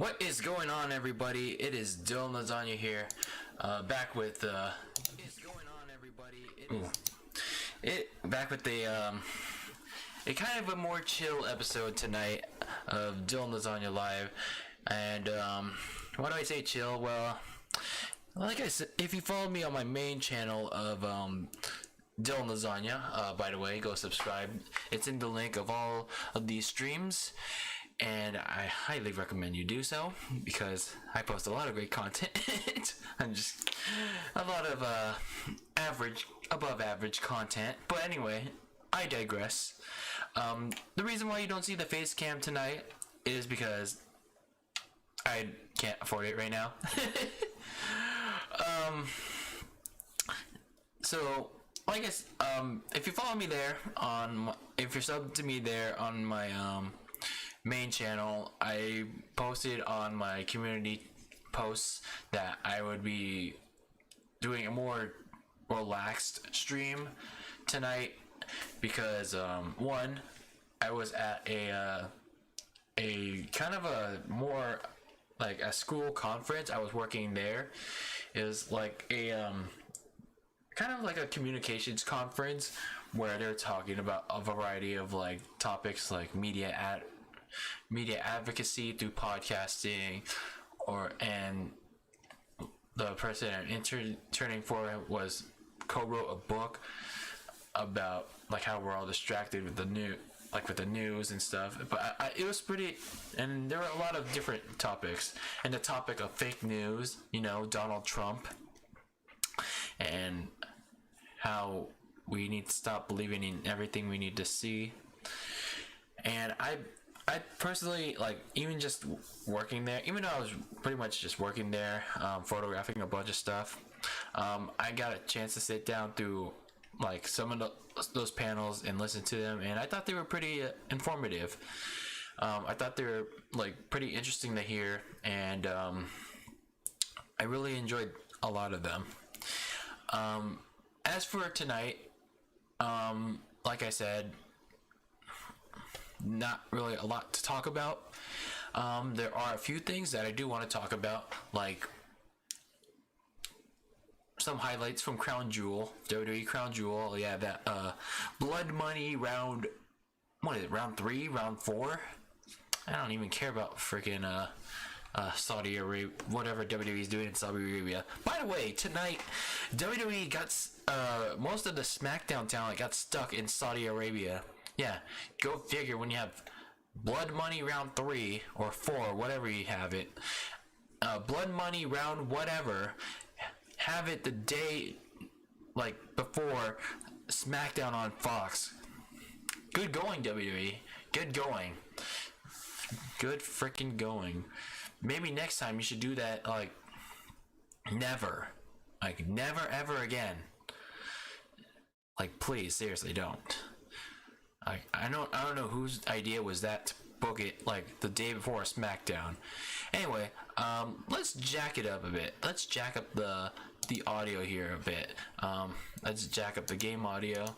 What is going on, everybody? It is DylanLasagna here, back with back with a kind of a more chill episode tonight of DylanLasagna Live. And why do I say chill? Well, like I said, if you follow me on my main channel of DylanLasagna, by the way, go subscribe. It's in the link of all of these streams. And I highly recommend you do so because I post a lot of great content. I'm just a lot of above average content. But anyway, I digress. The reason why you don't see the face cam tonight is because I can't afford it right now. So I guess if you follow me there if you're subbed to me there on my main channel, I posted on my community posts that I would be doing a more relaxed stream tonight because one, I was at a kind of a more like a school conference. I was working there. It was like a kind of like a communications conference where they're talking about a variety of like topics like media advocacy through podcasting, and the person I'm interning for co-wrote a book about like how we're all distracted with the news and stuff. But it was pretty, and there were a lot of different topics, and the topic of fake news, Donald Trump, and how we need to stop believing in everything we need to see. And I personally, like, even just working there, even though I was pretty much just working there, photographing a bunch of stuff, I got a chance to sit down through, like, some of those panels and listen to them, and I thought they were pretty informative. I thought they were, like, pretty interesting to hear, and I really enjoyed a lot of them. As for tonight, like I said, not really a lot to talk about. There are a few things that I do want to talk about, like some highlights from Crown Jewel, WWE Crown Jewel. Yeah, that Blood Money round, what is it, round 3, round 4? I don't even care about freaking Saudi Arabia, whatever WWE is doing in Saudi Arabia. By the way, tonight WWE got most of the SmackDown talent got stuck in Saudi Arabia. Yeah, go figure. When you have Blood Money round 3 or 4, whatever you have it, Blood Money round whatever, have it the day like before SmackDown on Fox. Good going, WWE. Good going. Good freaking going. Maybe next time you should do that. Like never ever again. Like, please, seriously, don't. I don't know whose idea was that to book it like the day before SmackDown. Anyway, let's jack it up a bit. Let's jack up the audio here a bit. Let's jack up the game audio.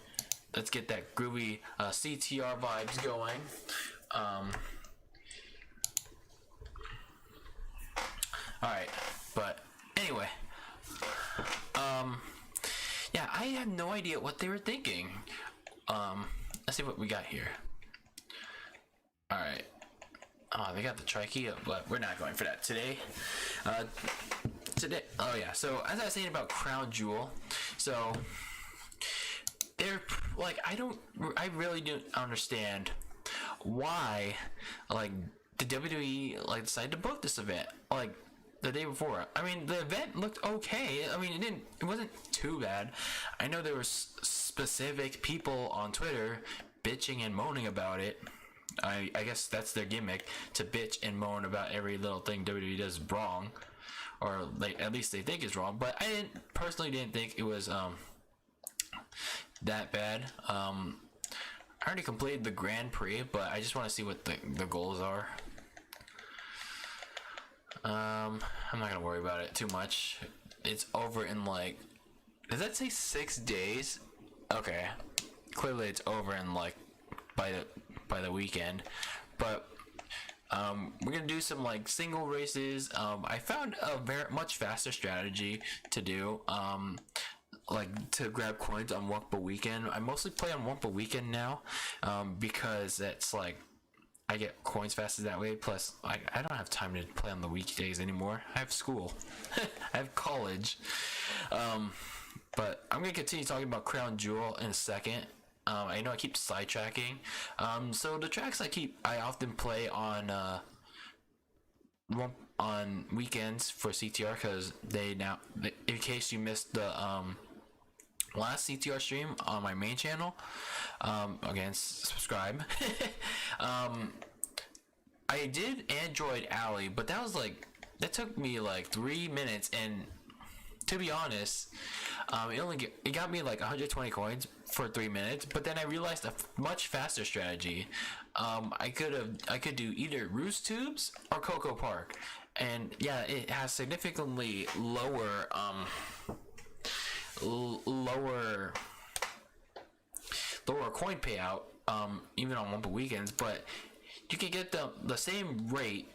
Let's get that groovy CTR vibes going. Alright, but anyway, yeah, I have no idea what they were thinking. Let's see what we got here. Alright. Oh, they got the trikey, but we're not going for that today. Oh yeah, so as I was saying about Crown Jewel, so they're like, I really don't understand why, like, the WWE like decided to book this event like the day before. I mean, the event looked okay. I mean, it wasn't too bad. I know there were specific people on Twitter bitching and moaning about it. I guess that's their gimmick, to bitch and moan about every little thing WWE does wrong, or like at least they think is wrong. But I personally didn't think it was that bad. I already completed the Grand Prix, but I just want to see what the goals are. I'm not gonna worry about it too much. It's over in, like, does that say 6 days? Okay, clearly it's over in, like, by the weekend. But We're gonna do some like single races. I found a very much faster strategy to do. Like to grab coins on Wumpa Weekend. I mostly play on Wumpa Weekend now, because it's like I get coins faster that way. Plus, I don't have time to play on the weekdays anymore. I have school. I have college. But I'm gonna continue talking about Crown Jewel in a second. I know I keep sidetracking. So the tracks I often play on weekends for CTR, because in case you missed the last CTR stream on my main channel, again, subscribe. I did Android Alley, but that took me like 3 minutes, and to be honest, it got me like 120 coins for 3 minutes. But then I realized a much faster strategy. I could do either Roost Tubes or Cocoa Park, and yeah, it has significantly lower coin payout, even on Wumpa Weekends, but you can get the same rate.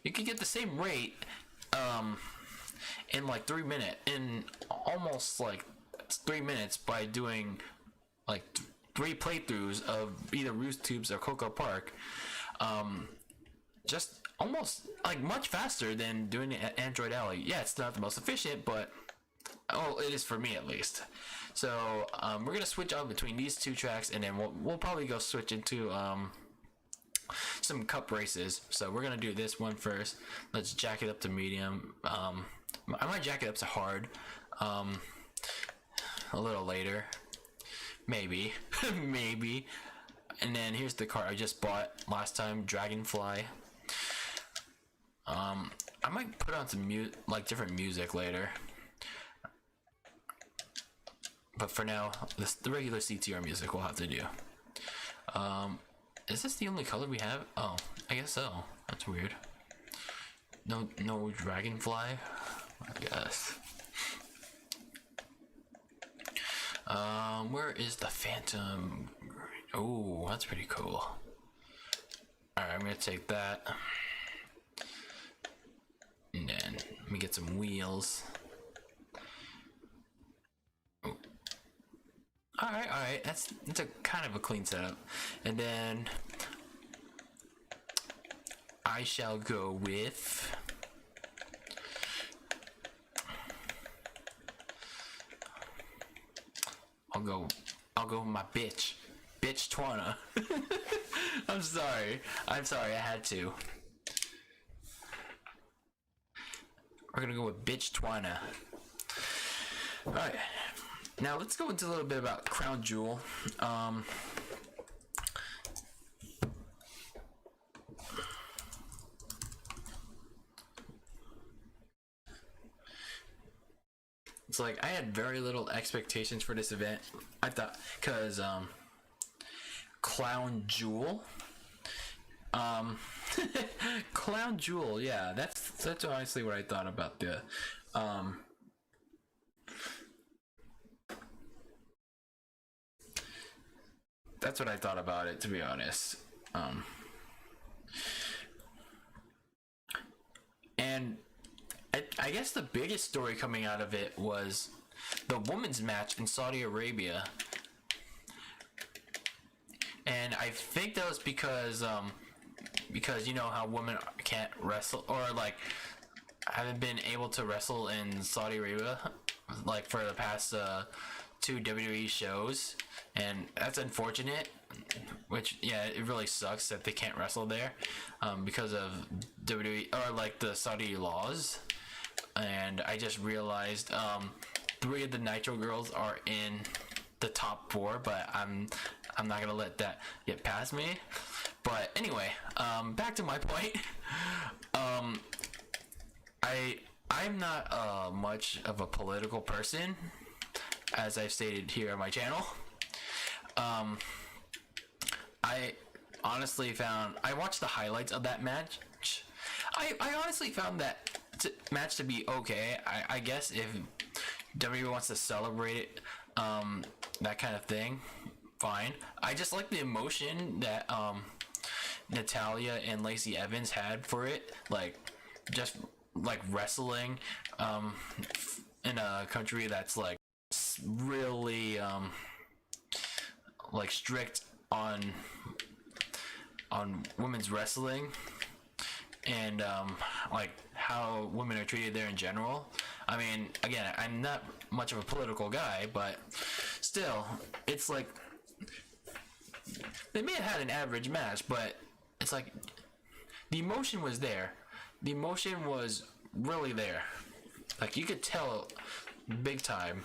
You can get the same rate in like 3 minutes, in almost like 3 minutes, by doing like 3 playthroughs of either Roost Tubes or Cocoa Park. Just almost like much faster than doing it at Android Alley. Yeah, it's not the most efficient, but it is for me at least. So we're gonna switch out between these two tracks, and then we'll probably go switch into some cup races. So we're gonna do this one first. Let's jack it up to medium. I might jack it up to hard a little later, maybe. Maybe. And then here's the car I just bought last time, Dragonfly. I might put on some different music later, but for now, the regular CTR music we'll have to do. Is this the only color we have? Oh, I guess so. That's weird. No Dragonfly, I guess. Where is the Phantom? Oh, that's pretty cool. Alright, I'm gonna take that. And then let me get some wheels. Oh. Alright, that's a kind of a clean setup. And then I shall go with I'll go with my bitch. Bitch Twana. I'm sorry, I had to. We're gonna go with Bitch Twana. Alright. Now let's go into a little bit about Crown Jewel. It's like I had very little expectations for this event. I thought, cause Clown Jewel. Clown Jewel, yeah, that's honestly what I thought about the that's what I thought about it, to be honest. And I guess the biggest story coming out of it was the women's match in Saudi Arabia. And I think that was because you know how women can't wrestle, or like haven't been able to wrestle in Saudi Arabia like for the past 2 WWE shows, and that's unfortunate. Which, yeah, it really sucks that they can't wrestle there because of WWE or like the Saudi laws. And I just realized 3 of the Nitro girls are in the top 4, but I'm not gonna let that get past me. But anyway, back to my point. I'm not much of a political person, as I've stated here on my channel. I honestly found, I watched the highlights of that match. I honestly found that match to be okay. I guess if WWE wants to celebrate it, that kind of thing, fine. I just like the emotion that Natalia and Lacey Evans had for it, like just like wrestling in a country that's like really like strict on women's wrestling, and like how women are treated there in general. I mean, again, I'm not much of a political guy, but still, it's like they may have had an average match, but it's like the emotion was there. The emotion was really there. Like, you could tell big time.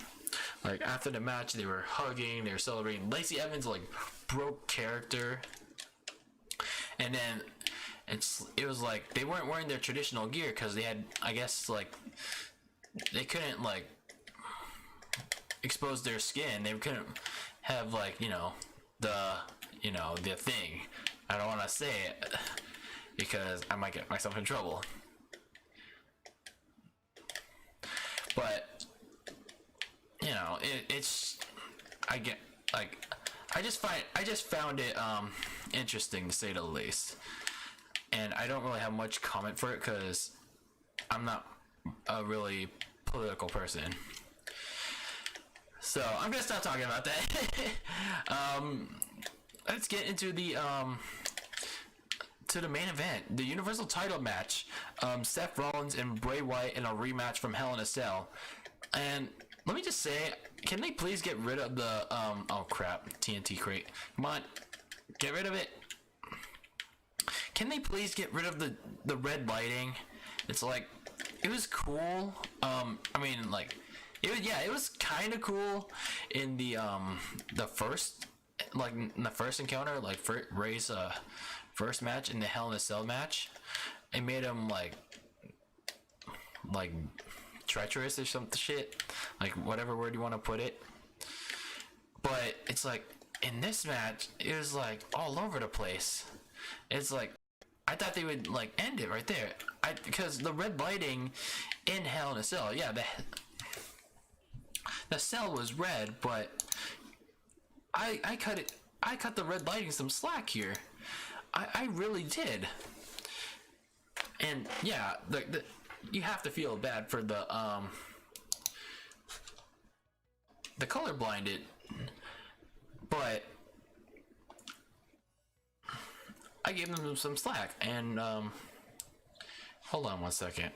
Like, after the match, they were hugging, they were celebrating. Lacey Evans, like, broke character. And then it was like they weren't wearing their traditional gear because they had, I guess, like, they couldn't, like, expose their skin. They couldn't have, like, the thing. I don't want to say it because I might get myself in trouble. But it's I just found it interesting, to say the least. And I don't really have much comment for it because I'm not a really political person. So I'm gonna stop talking about that. Let's get into the main event, the Universal Title match. Seth Rollins and Bray Wyatt in a rematch from Hell in a Cell. And let me just say, can they please get rid of the oh crap, TNT crate. Come on, get rid of it. Can they please get rid of the red lighting? It's like, it was cool. I mean, like, it was kind of cool in the first, like, in the first encounter, like Ray's first match in the Hell in a Cell match. It made him like treacherous or some shit, like whatever word you want to put it. But it's like in this match, it was like all over the place. It's like I thought they would like end it right there. Because the red lighting in Hell in a Cell, yeah, the cell was red, but I cut the red lighting some slack here. I really did. And yeah, you have to feel bad for the color blinded, but I gave them some slack. And hold on one second.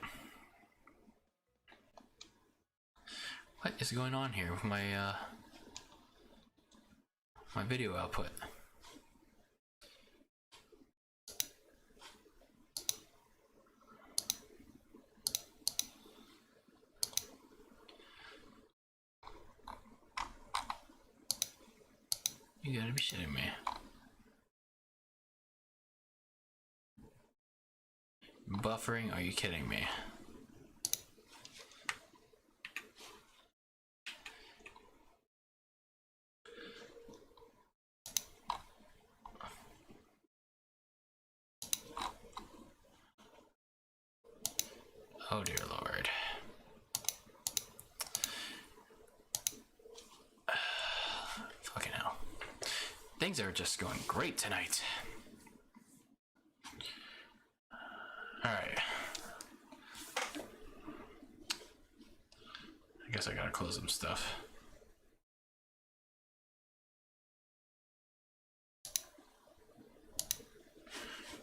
What is going on here with my my video output? You gotta be shitting me. Buffering? Are you kidding me? Oh dear Lord. Fucking hell. Things are just going great tonight. Alright. I guess I gotta close some stuff.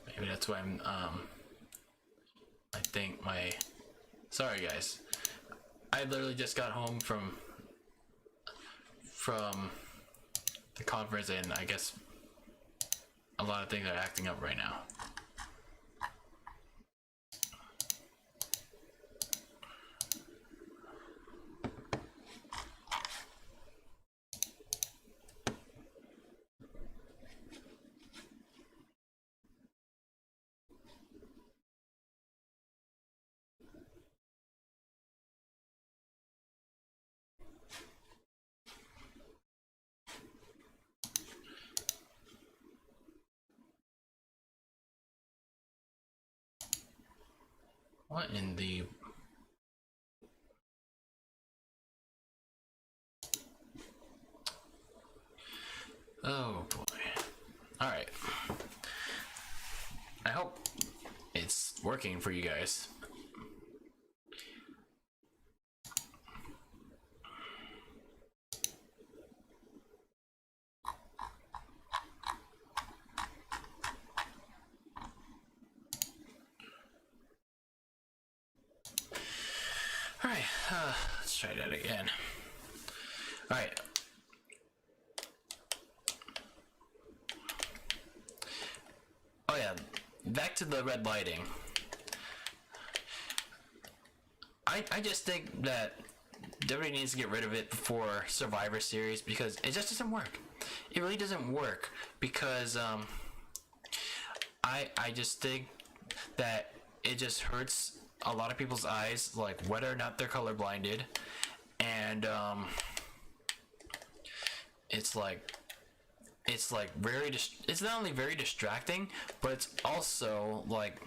Maybe that's why I'm, I think my... Sorry guys. I literally just got home from the conference, and I guess a lot of things are acting up right now. What in the... Oh boy. Alright. working for you guys. Alright, let's try that again. Alright. Oh yeah, back to the red lighting. I just think that WWE needs to get rid of it before Survivor Series because it just doesn't work. It really doesn't work because I just think that it just hurts a lot of people's eyes, like whether or not they're colorblinded, and it's it's not only very distracting, but it's also like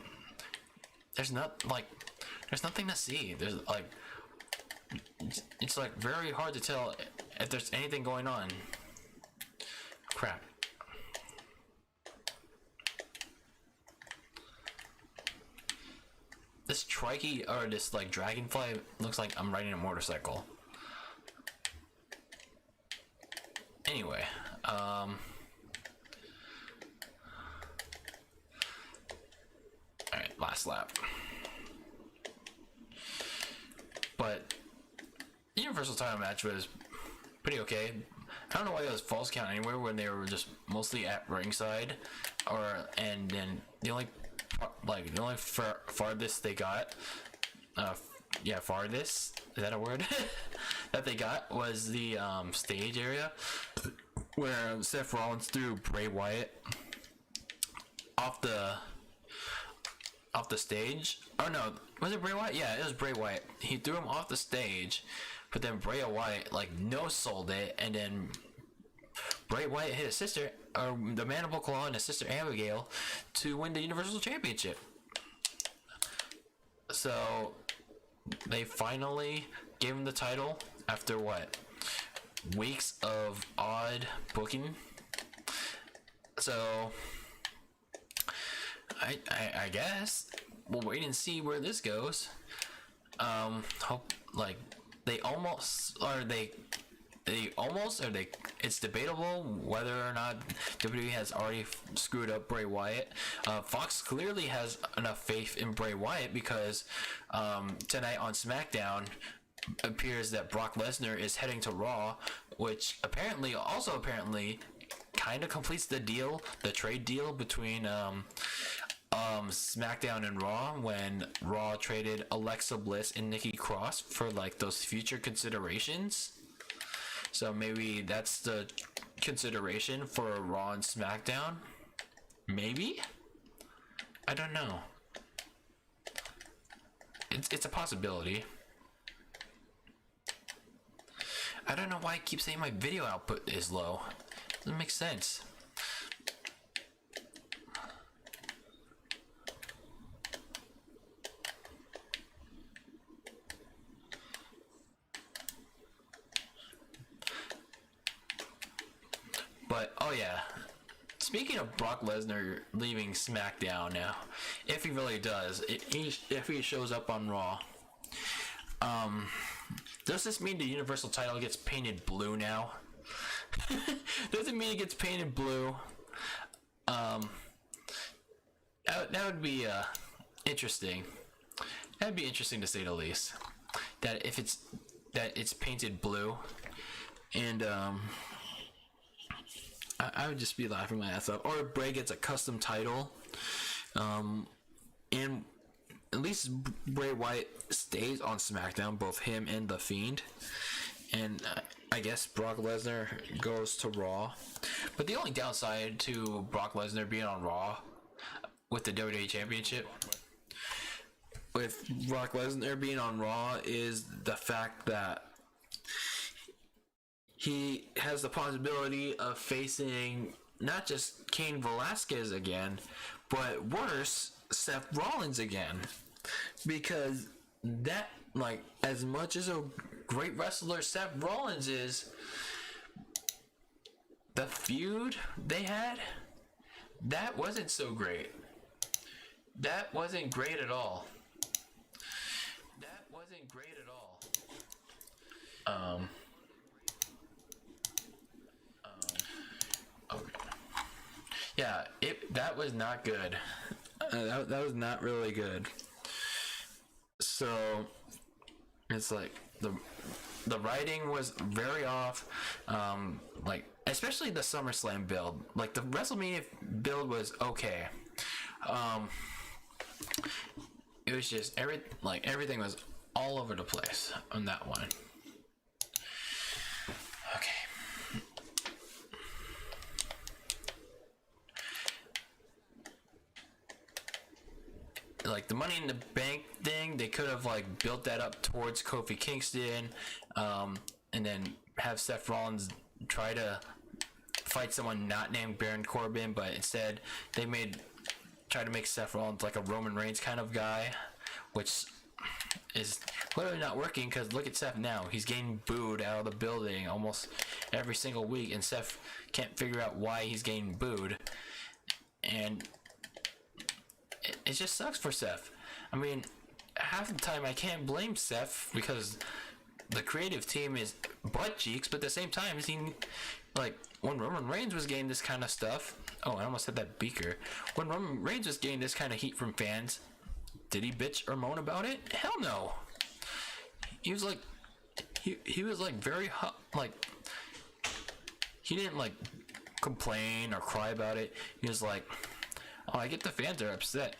there's nothing to see. There's like it's like very hard to tell if there's anything going on. Crap. This trikey or this like dragonfly looks like I'm riding a motorcycle. Anyway, alright, last lap. But the Universal title match was pretty okay. I don't know why it was false count anywhere when they were just mostly at ringside, and then the only farthest they got, farthest, is that a word? That they got was the stage area where Seth Rollins threw Bray Wyatt off the stage. Oh no, was it Bray Wyatt? Yeah, it was Bray Wyatt. He threw him off the stage, but then Bray Wyatt like no-sold it, and then Bray Wyatt hit his sister, or the Mandible Claw, and his sister Abigail to win the Universal Championship. So they finally gave him the title after what? Weeks of odd booking. So I guess we'll wait and see where this goes. Hope like it's debatable whether or not WWE has already screwed up Bray Wyatt. Fox clearly has enough faith in Bray Wyatt because tonight on SmackDown appears that Brock Lesnar is heading to Raw, which apparently kind of completes the trade deal between SmackDown and Raw, when Raw traded Alexa Bliss and Nikki Cross for like those future considerations. So maybe that's the consideration for Raw and SmackDown. Maybe? I don't know. It's a possibility. I don't know why I keep saying my video output is low. Doesn't make sense. But, oh yeah, speaking of Brock Lesnar leaving SmackDown now, if he really does, if he shows up on Raw, does this mean the Universal title gets painted blue now? Does it mean it gets painted blue? That would be interesting. That'd be interesting to say the least. That it's painted blue, and I would just be laughing my ass off. Or if Bray gets a custom title, and at least Bray Wyatt stays on SmackDown, both him and The Fiend. And I guess Brock Lesnar goes to Raw. But the only downside to Brock Lesnar being on Raw with the WWE Championship, with Brock Lesnar being on Raw, is the fact that he has the possibility of facing not just Cain Velasquez again, but worse, Seth Rollins again. Because that, like, as much as a great wrestler Seth Rollins is, the feud they had, that wasn't so great. That wasn't great at all. That wasn't great at all. Okay. Yeah, that was not good. That was not really good. So it's like the writing was very off. Like especially the SummerSlam build. Like the WrestleMania build was okay. It was just everything was all over the place on that one. Okay. Like the Money in the Bank thing, they could have like built that up towards Kofi Kingston, and then have Seth Rollins try to fight someone not named Baron Corbin, but instead they try to make Seth Rollins like a Roman Reigns kind of guy, which is clearly not working because look at Seth now. He's getting booed out of the building almost every single week, and Seth can't figure out why he's getting booed. And it just sucks for Seth. I mean, half the time I can't blame Seth because the creative team is butt cheeks, but at the same time, when Roman Reigns was getting this kind of stuff. Oh, I almost said that beaker. When Roman Reigns was getting this kind of heat from fans, did he bitch or moan about it? Hell no. He was like, he was like very hot. Like, he didn't like complain or cry about it. He was like, oh, I get the fans are upset,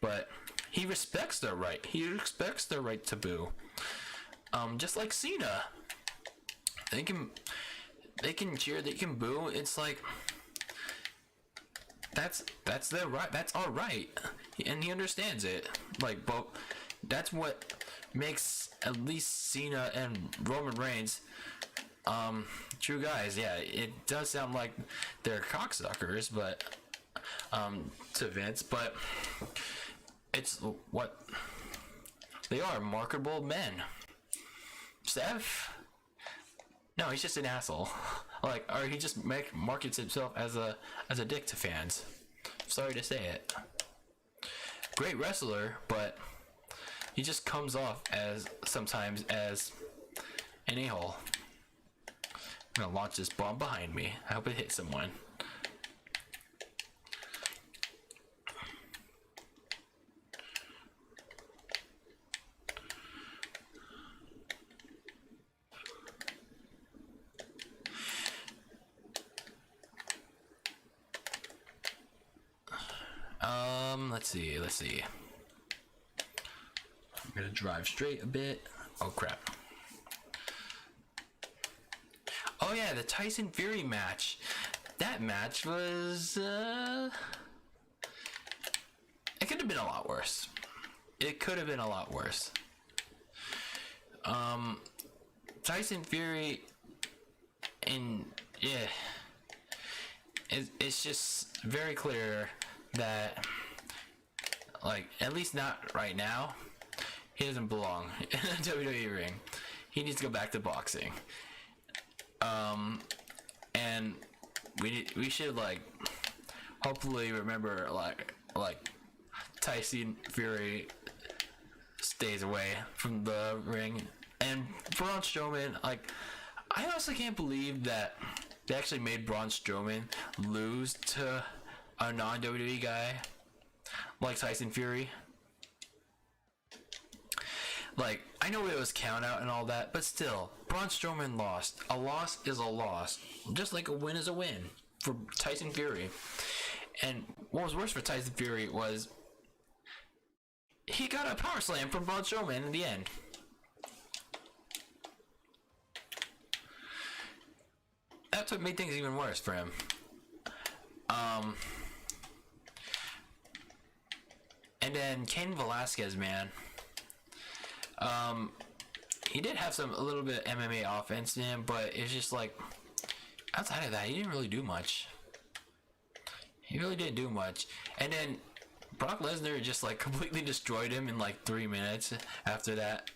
but he respects their right. He respects their right to boo. Just like Cena, they can cheer, they can boo. It's like that's their right. That's our right, and he understands it. Like, but that's what makes at least Cena and Roman Reigns true guys. Yeah, it does sound like they're cocksuckers, but to Vince, but it's what they are, marketable men. Seth, no, he's just an asshole. Like, or he just markets himself as a dick to fans. Sorry to say it. Great wrestler, but he just comes off sometimes as an a-hole. I'm gonna launch this bomb behind me. I hope it hits someone. Let's see. I'm gonna drive straight a bit. Oh crap. Oh yeah, the Tyson Fury match. That match was it could have been a lot worse. It could have been a lot worse. Tyson Fury, and yeah, it's just very clear that, like, at least not right now, he doesn't belong in a WWE ring. He needs to go back to boxing. And we should like hopefully remember like Tyson Fury stays away from the ring, and Braun Strowman. Like, I also can't believe that they actually made Braun Strowman lose to a non-WWE guy like Tyson Fury. Like, I know it was count out and all that, but still, Braun Strowman lost. A loss is a loss, just like a win is a win for Tyson Fury. And what was worse for Tyson Fury was he got a power slam from Braun Strowman in the end. That's what made things even worse for him. And then Cain Velasquez, man. He did have a little bit of MMA offense in him, but it's just like, outside of that, he didn't really do much. He really didn't do much. And then Brock Lesnar just like completely destroyed him in like 3 minutes after that.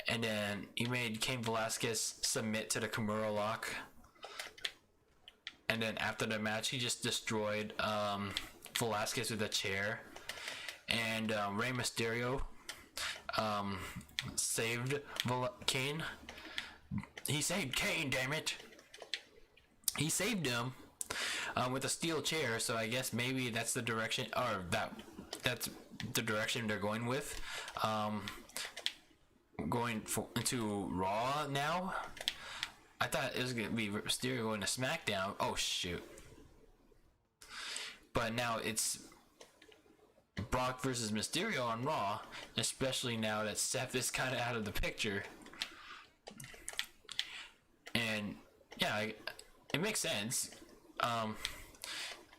And then he made Cain Velasquez submit to the Kimura lock. And then after the match, he just destroyed Velasquez with a chair, and Rey Mysterio saved Kane. He saved Kane, damn it! He saved him with a steel chair. So I guess maybe that's the direction, or that's the direction they're going with. Going into Raw now. I thought it was gonna be Mysterio going to SmackDown. Oh shoot! But now it's Brock versus Mysterio on Raw, especially now that Seth is kind of out of the picture. And yeah, it makes sense.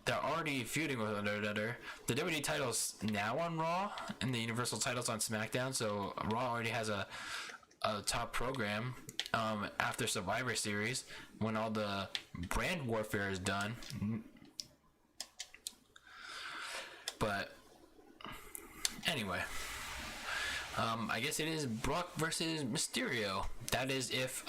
They're already feuding with one another. The WWE title's now on Raw, and the Universal title's on SmackDown. So Raw already has a top program after Survivor Series, when all the brand warfare is done. But anyway, I guess it is Brock versus Mysterio. That is if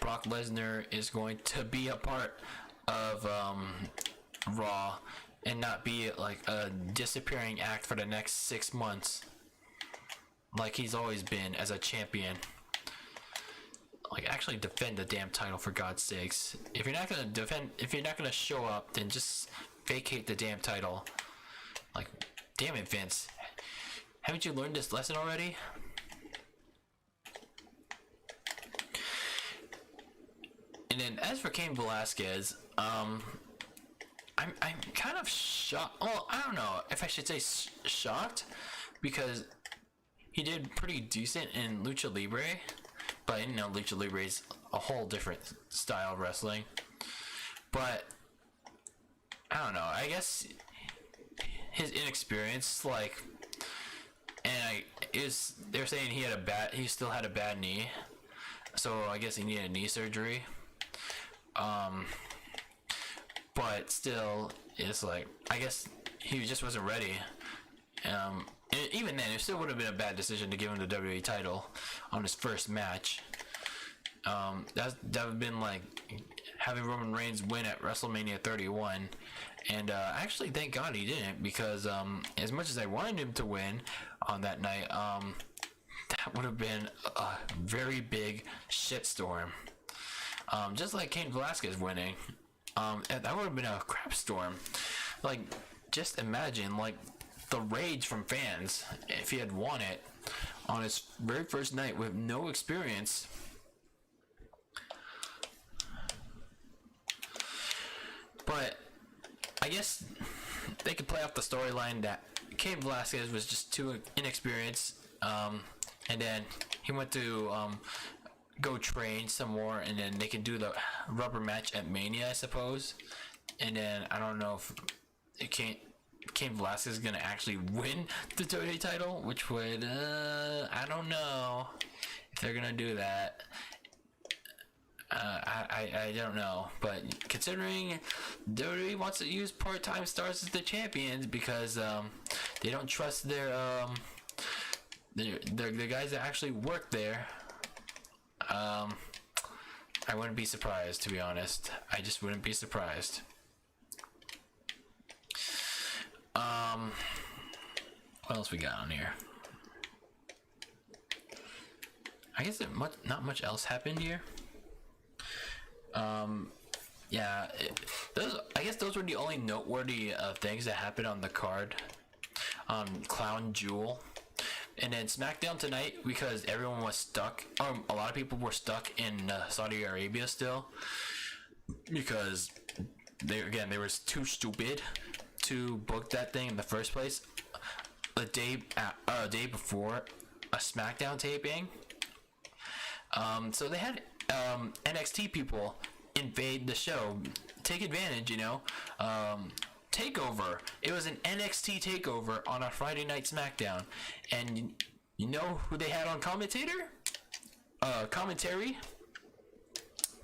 Brock Lesnar is going to be a part of Raw and not be like a disappearing act for the next 6 months, like he's always been as a champion. Like, actually defend the damn title, for God's sakes. If you're not gonna show up, then just vacate the damn title. Like, damn it, Vince. Haven't you learned this lesson already? And then as for Cain Velasquez, I'm kind of shocked. Well, I don't know if I should say shocked, because he did pretty decent in Lucha Libre. But you know, Lucha Libre is a whole different style of wrestling. But I don't know. I guess his inexperience, like, and they're saying he still had a bad knee, so I guess he needed knee surgery. But still, it's like, I guess he just wasn't ready. And even then, it still would have been a bad decision to give him the WWE title on his first match. That would have been like having Roman Reigns win at WrestleMania 31. And actually, thank God he didn't, because as much as I wanted him to win on that night, that would have been a very big shitstorm. Just like Cain Velasquez winning, that would have been a crap storm. Like, just imagine, like, the rage from fans if he had won it on his very first night with no experience. But I guess they could play off the storyline that Cain Velasquez was just too inexperienced, and then he went to go train some more, and then they can do the rubber match at Mania, I suppose. And then I don't know if Cain Velasquez is gonna actually win the WWE title, which would I don't know if they're gonna do that. I don't know, but considering WWE wants to use part-time stars as the champions because they don't trust their guys that actually work there, I wouldn't be surprised, to be honest. I just wouldn't be surprised. What else we got on here? I guess not much else happened here. Yeah, I guess those were the only noteworthy things that happened on the card. Clown Jewel. And then SmackDown tonight, because everyone was stuck, a lot of people were stuck in Saudi Arabia still, because they were too stupid to book that thing in the first place a day before a SmackDown taping. So they had NXT people invade the show, take advantage, you know. Takeover. It was an NXT takeover on a Friday night SmackDown, and you know who they had on commentary?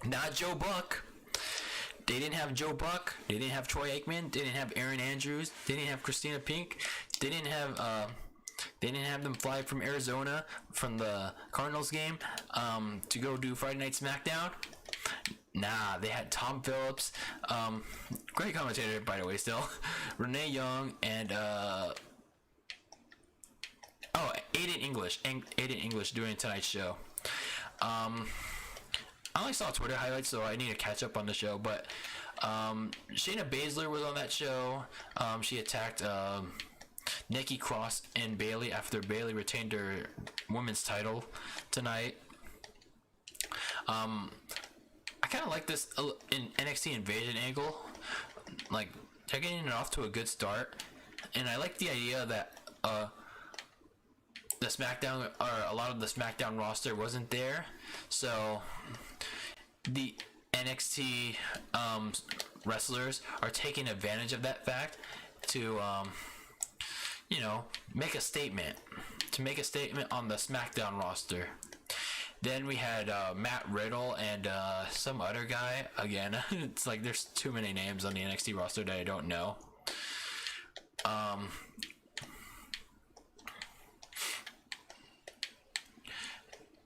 Not Joe Buck. They didn't have Joe Buck. They didn't have Troy Aikman. They didn't have Aaron Andrews. They didn't have Christina Pink. They didn't have them fly from Arizona from the Cardinals game to go do Friday Night SmackDown. Nah, they had Tom Phillips, great commentator by the way, still, Renee Young, and Aiden English doing tonight's show. I only saw Twitter highlights, so I need to catch up on the show. But Shayna Baszler was on that show. She attacked Nikki Cross and Bayley after Bayley retained her women's title tonight. I kind of like this in NXT Invasion angle. Like, they're getting it off to a good start, and I like the idea that the SmackDown, or a lot of the SmackDown roster wasn't there, so the NXT wrestlers are taking advantage of that fact to make a statement on the SmackDown roster. Then we had Matt Riddle and some other guy. Again, it's like there's too many names on the NXT roster that I don't know.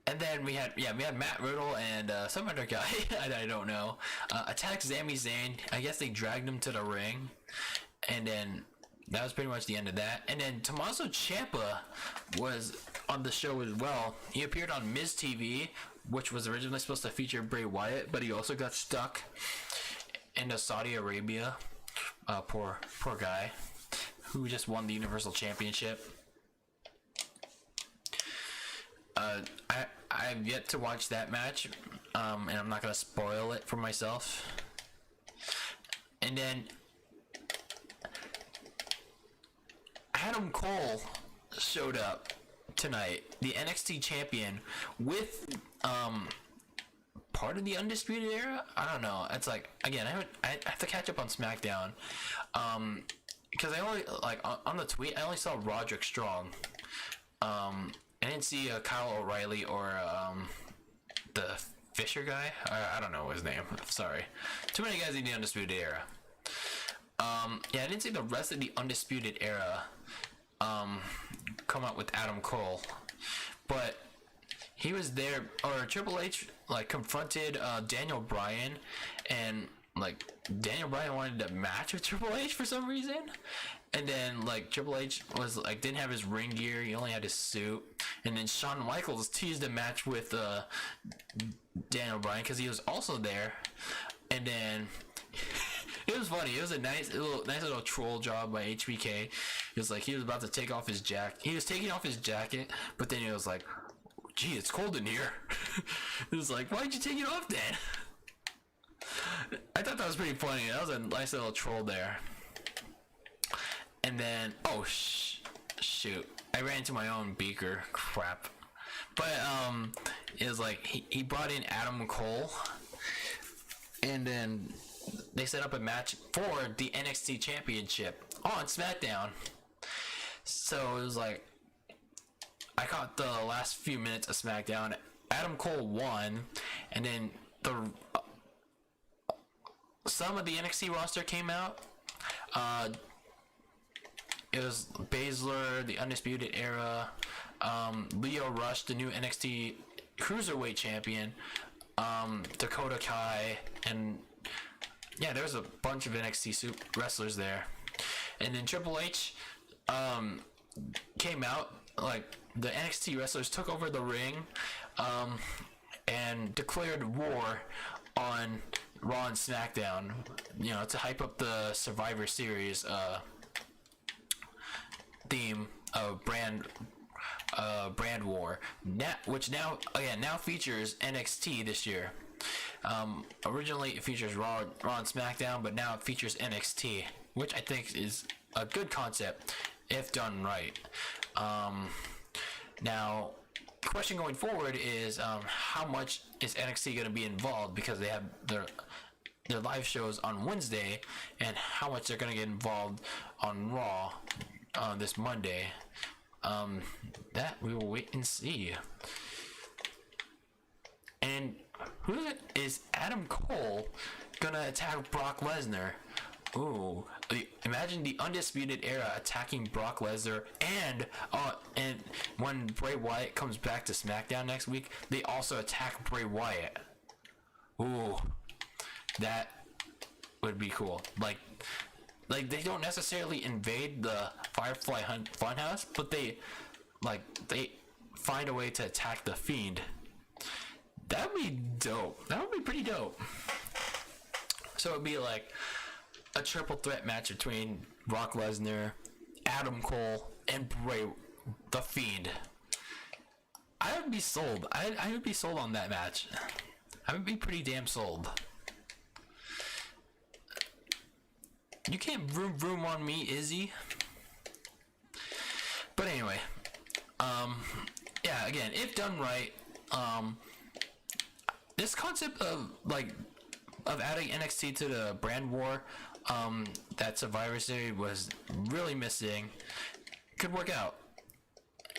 And then we had Matt Riddle and some other guy that I don't know attack Sami Zayn. I guess they dragged him to the ring, and then that was pretty much the end of that. And then Tommaso Ciampa was on the show as well. He appeared on Miz TV, which was originally supposed to feature Bray Wyatt, but he also got stuck in Saudi Arabia. Poor guy who just won the Universal Championship. I've yet to watch that match, and I'm not gonna spoil it for myself. And then Adam Cole showed up tonight, the NXT champion, with part of the Undisputed Era. I don't know. It's like, again, I have to catch up on SmackDown, because I only on the tweet I only saw Roderick Strong. I didn't see Kyle O'Reilly or the Fisher guy. I don't know his name. Sorry, too many guys in the Undisputed Era. I didn't see the rest of the Undisputed Era come out with Adam Cole, but he was there. Or Triple H confronted Daniel Bryan, and Daniel Bryan wanted to match with Triple H for some reason, and then Triple H was didn't have his ring gear, he only had his suit, and then Shawn Michaels teased a match with Daniel Bryan because he was also there, and then it was funny. It was a nice little troll job by HBK. It was he was about to take off his jacket. He was taking off his jacket, but then he was like, "Gee, it's cold in here." It was like, "Why'd you take it off then?" I thought that was pretty funny. That was a nice little troll there. And then, shoot, I ran into my own beaker. Crap. But it was he brought in Adam Cole, and then they set up a match for the NXT Championship on SmackDown. So it was I caught the last few minutes of SmackDown. Adam Cole won, and then some of the NXT roster came out. It was Baszler, the Undisputed Era, Lio Rush, the new NXT Cruiserweight Champion, Dakota Kai, and there was a bunch of NXT wrestlers there. And then Triple H came out, the NXT wrestlers took over the ring, and declared war on Raw and SmackDown, to hype up the Survivor Series theme of brand war, which now features NXT this year. Originally it features Raw and SmackDown, but now it features NXT, which I think is a good concept if done right. Now, question going forward is how much is NXT going to be involved, because they have their live shows on Wednesday, and how much they're going to get involved on Raw this Monday. That we will wait and see. And who is Adam Cole gonna attack Brock Lesnar? Ooh, imagine the Undisputed Era attacking Brock Lesnar, and when Bray Wyatt comes back to SmackDown next week, they also attack Bray Wyatt. Ooh, That would be cool. Like they don't necessarily invade the Firefly Funhouse, but they find a way to attack the Fiend. That would be dope. That would be pretty dope. So it'd be like a triple threat match between Brock Lesnar, Adam Cole, and Bray the Fiend. I would be sold. I would be sold on that match. I would be pretty damn sold. You can't vroom on me, Izzy. But anyway, yeah, again, if done right, this concept of adding NXT to the brand war that Survivor Series was really missing could work out.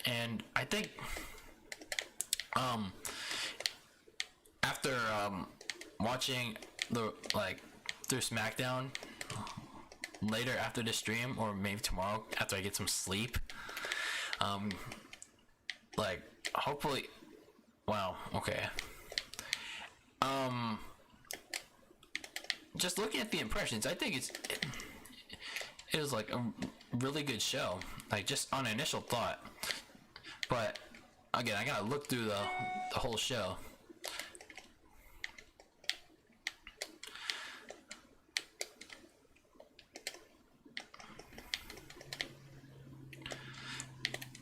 And I think after watching the through SmackDown later after the stream, or maybe tomorrow after I get some sleep, hopefully, wow, okay, just looking at the impressions, I think it was like a really good show, like just on initial thought. But again, I gotta look through the whole show.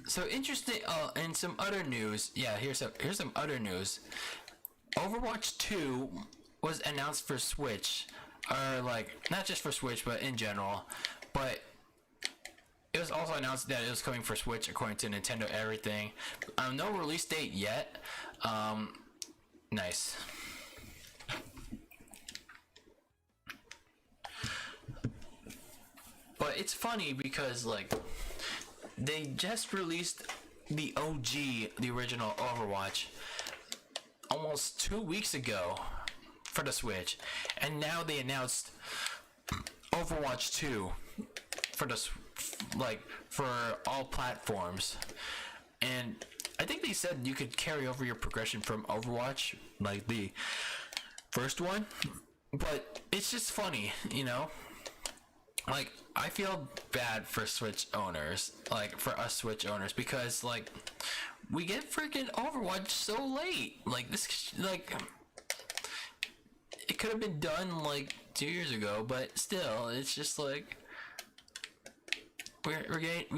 So interesting. And some other news. Yeah, here's some other news. Overwatch 2 was announced for Switch, or not just for Switch, but in general. But it was also announced that it was coming for Switch, according to Nintendo Everything. No release date yet. Nice. But it's funny because they just released the OG, the original Overwatch, almost 2 weeks ago for the Switch, and now they announced Overwatch 2 for for all platforms. And I think they said you could carry over your progression from Overwatch, like the first one, but it's just funny, I feel bad for Switch owners, for us Switch owners, because we get freaking Overwatch so late. It could have been done 2 years ago, but still, it's just we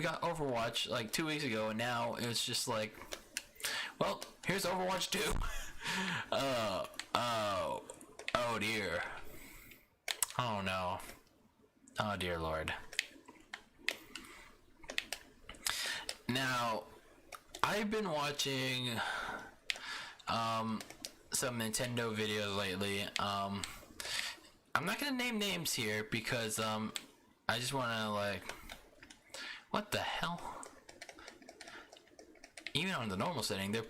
got Overwatch 2 weeks ago, and now it's just well, here's Overwatch 2. Oh dear. Oh no. Oh dear Lord. Now, I've been watching some Nintendo videos lately. I'm not gonna name names here because I just wanna what the hell? Even on the normal setting, they're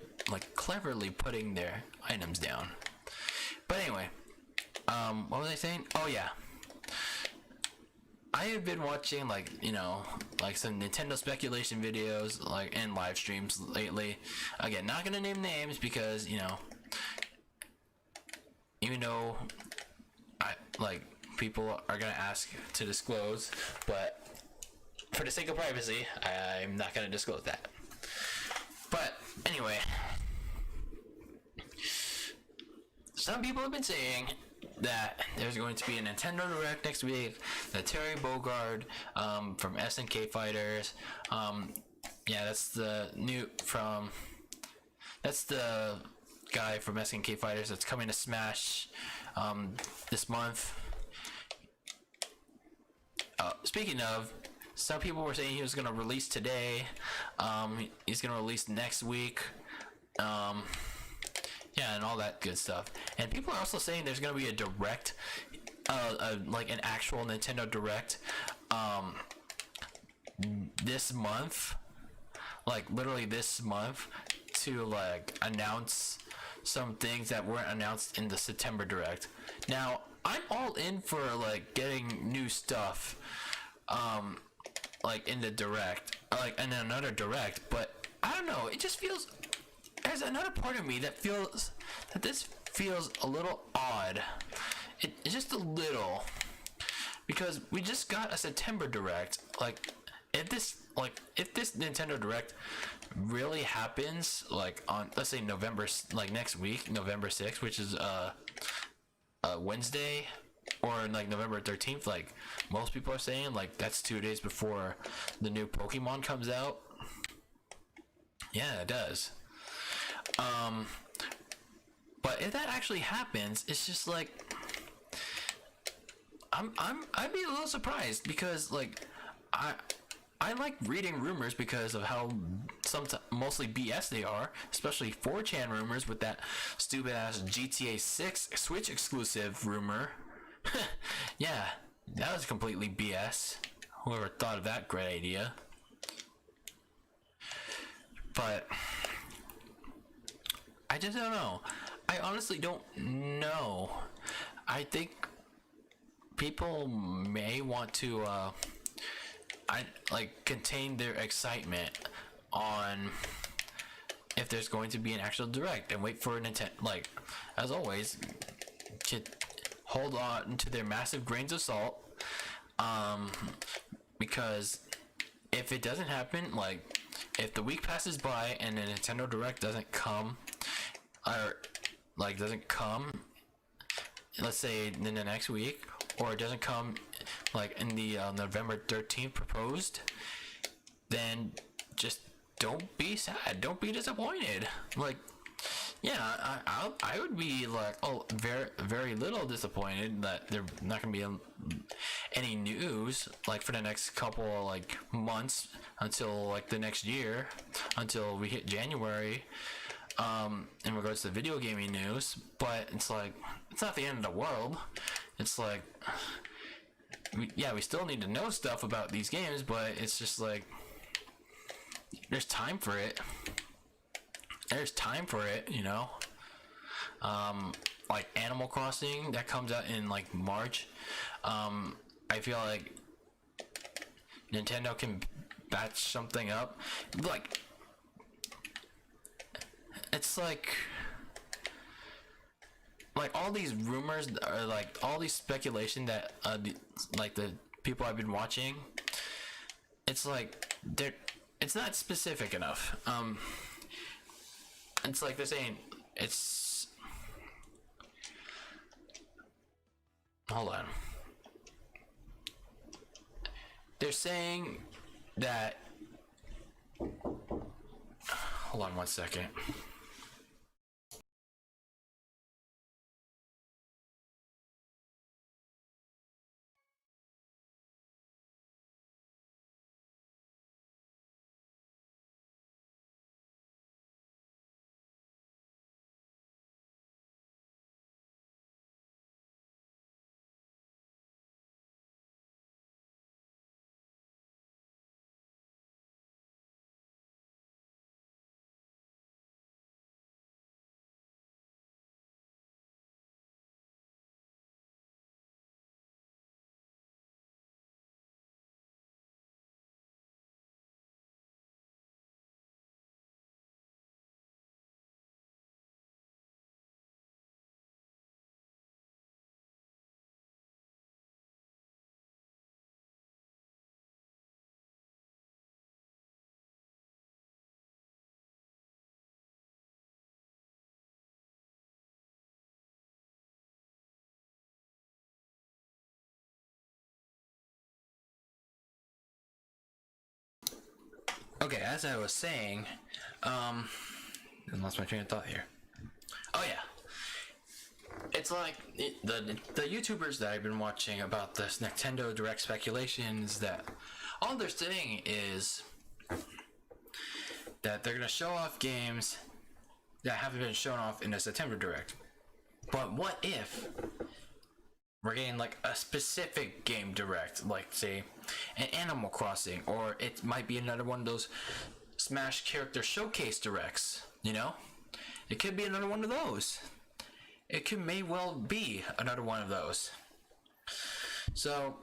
cleverly putting their items down. But anyway, what was I saying? Oh yeah. I have been watching some Nintendo speculation videos and live streams lately. Again, not gonna name names because even though people are gonna ask to disclose, but for the sake of privacy, I'm not gonna disclose that. But anyway, some people have been saying that there's going to be a Nintendo Direct next week, that Terry Bogard from SNK Fighters, yeah, that's the guy from SNK Fighters that's coming to Smash this month. Speaking of, some people were saying he was going to release today, he's going to release next week, yeah, and all that good stuff. And people are also saying there's going to be a direct, an actual Nintendo Direct, this month, literally this month, to announce some things that weren't announced in the September Direct. Now, I'm all in for getting new stuff, in the Direct, in another Direct, but I don't know, it just feels, there's another part of me that feels that this feels a little odd it's just a little, because we just got a September Direct. Like, if this Nintendo Direct really happens, like on, let's say November, like next week, November 6th, which is Wednesday, or like November 13th, like most people are saying, like that's 2 days before the new Pokemon comes out. Yeah, it does. But if that actually happens, it's just like I'd be a little surprised, because like I like reading rumors because of how mostly BS they are, especially 4chan rumors with that stupid ass GTA 6 Switch exclusive rumor. Yeah, that was completely BS. Whoever thought of that great idea. But I just don't know. I honestly don't know. I think people may want to contain their excitement on if there's going to be an actual Direct, and wait for Nintendo, like as always, to hold on to their massive grains of salt, because if it doesn't happen, like if the week passes by and the Nintendo Direct doesn't come, or like doesn't come, let's say in the next week, or it doesn't come like in the November 13th proposed, then just don't be sad, don't be disappointed. Like, yeah, I would be like, oh, very very little disappointed that there not gonna be any news like for the next couple like months, until like the next year, until we hit January, in regards to video gaming news. But it's like, it's not the end of the world. It's like, we still need to know stuff about these games, but it's just like there's time for it. There's time for it, you know. Like Animal Crossing, that comes out in like March. I feel like Nintendo can batch something up. Like, it's like all these rumors, or like all these speculation that like the people I've been watching, it's like it's not specific enough. It's like they're saying it's, hold on, they're saying that, hold on one second. Okay, as I was saying, I lost my train of thought here. Oh yeah, it's like the YouTubers that I've been watching about this Nintendo Direct speculations, that all they're saying is that they're gonna show off games that haven't been shown off in the September Direct. But what if we're getting like a specific game Direct, like say an Animal Crossing, or it might be another one of those Smash character showcase Directs, you know? It could be another one of those. May well be another one of those. So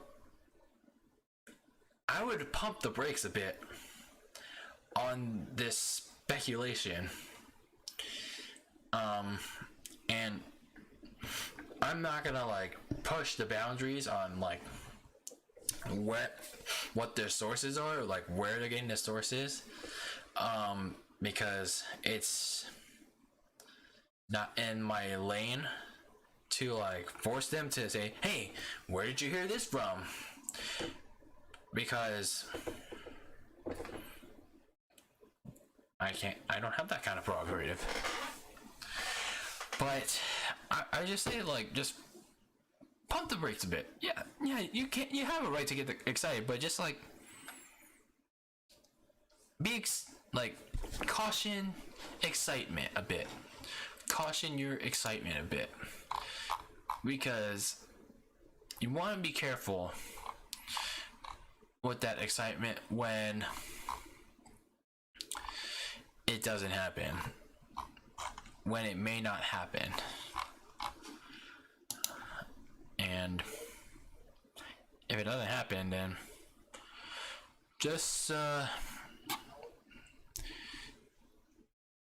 I would pump the brakes a bit on this speculation. And I'm not gonna like push the boundaries on like what their sources are, or like where they're getting the sources, because it's not in my lane to like force them to say, hey, where did you hear this from? Because I don't have that kind of prerogative. But I just say, like, just pump the brakes a bit. Yeah, you have a right to get excited, but just like caution excitement a bit. Caution your excitement a bit, because you want to be careful with that excitement when it doesn't happen, when it may not happen. And if it doesn't happen, then just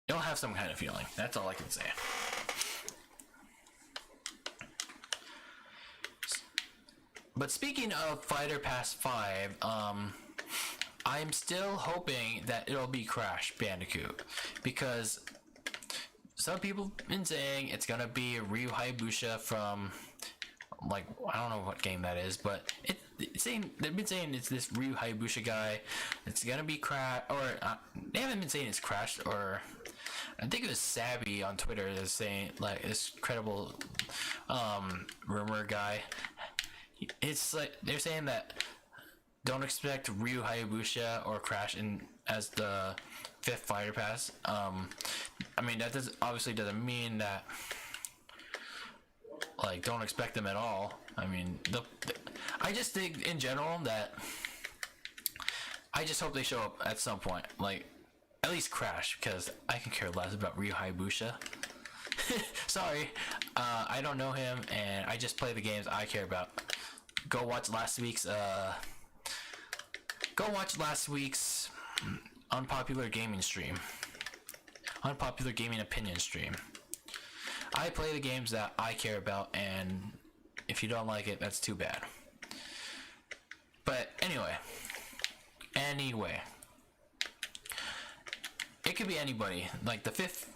you'll have some kind of feeling. That's all I can say. But speaking of Fighter Pass 5, I'm still hoping that it'll be Crash Bandicoot, because some people have been saying it's gonna be Ryu Hayabusa from, like, I don't know what game that is, but they've been saying it's this Ryu Hayabusa guy. It's gonna be Crash, or they haven't been saying it's Crash, or I think it was Sabby on Twitter that's saying, like, this credible rumor guy. It's like they're saying that don't expect Ryu Hayabusa or Crash as the 5th Fighter Pass. I mean, that obviously doesn't mean that, like, don't expect them at all. I mean, I just think in general that I just hope they show up at some point, like at least Crash, because I can care less about Ryu Hayabusa. Sorry, I don't know him, and I just play the games I care about. Go watch last week's unpopular gaming stream, unpopular gaming opinion stream. I play the games that I care about, and if you don't like it, that's too bad. But anyway, it could be anybody. Like the 5th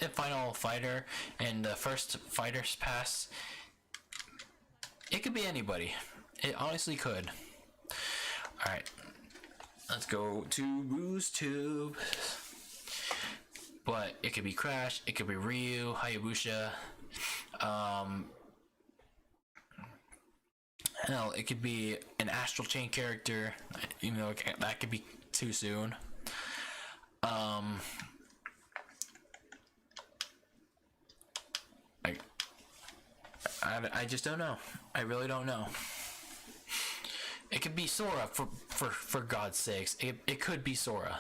and final fighter, and the 1st Fighter's Pass. It could be anybody. It honestly could. Alright. Let's go to BoozTube. But it could be Crash, it could be Ryu, Hayabusa. Hell, it could be an Astral Chain character. You know, that could be too soon. I just don't know. I really don't know. It could be Sora, for God's sakes. It could be Sora.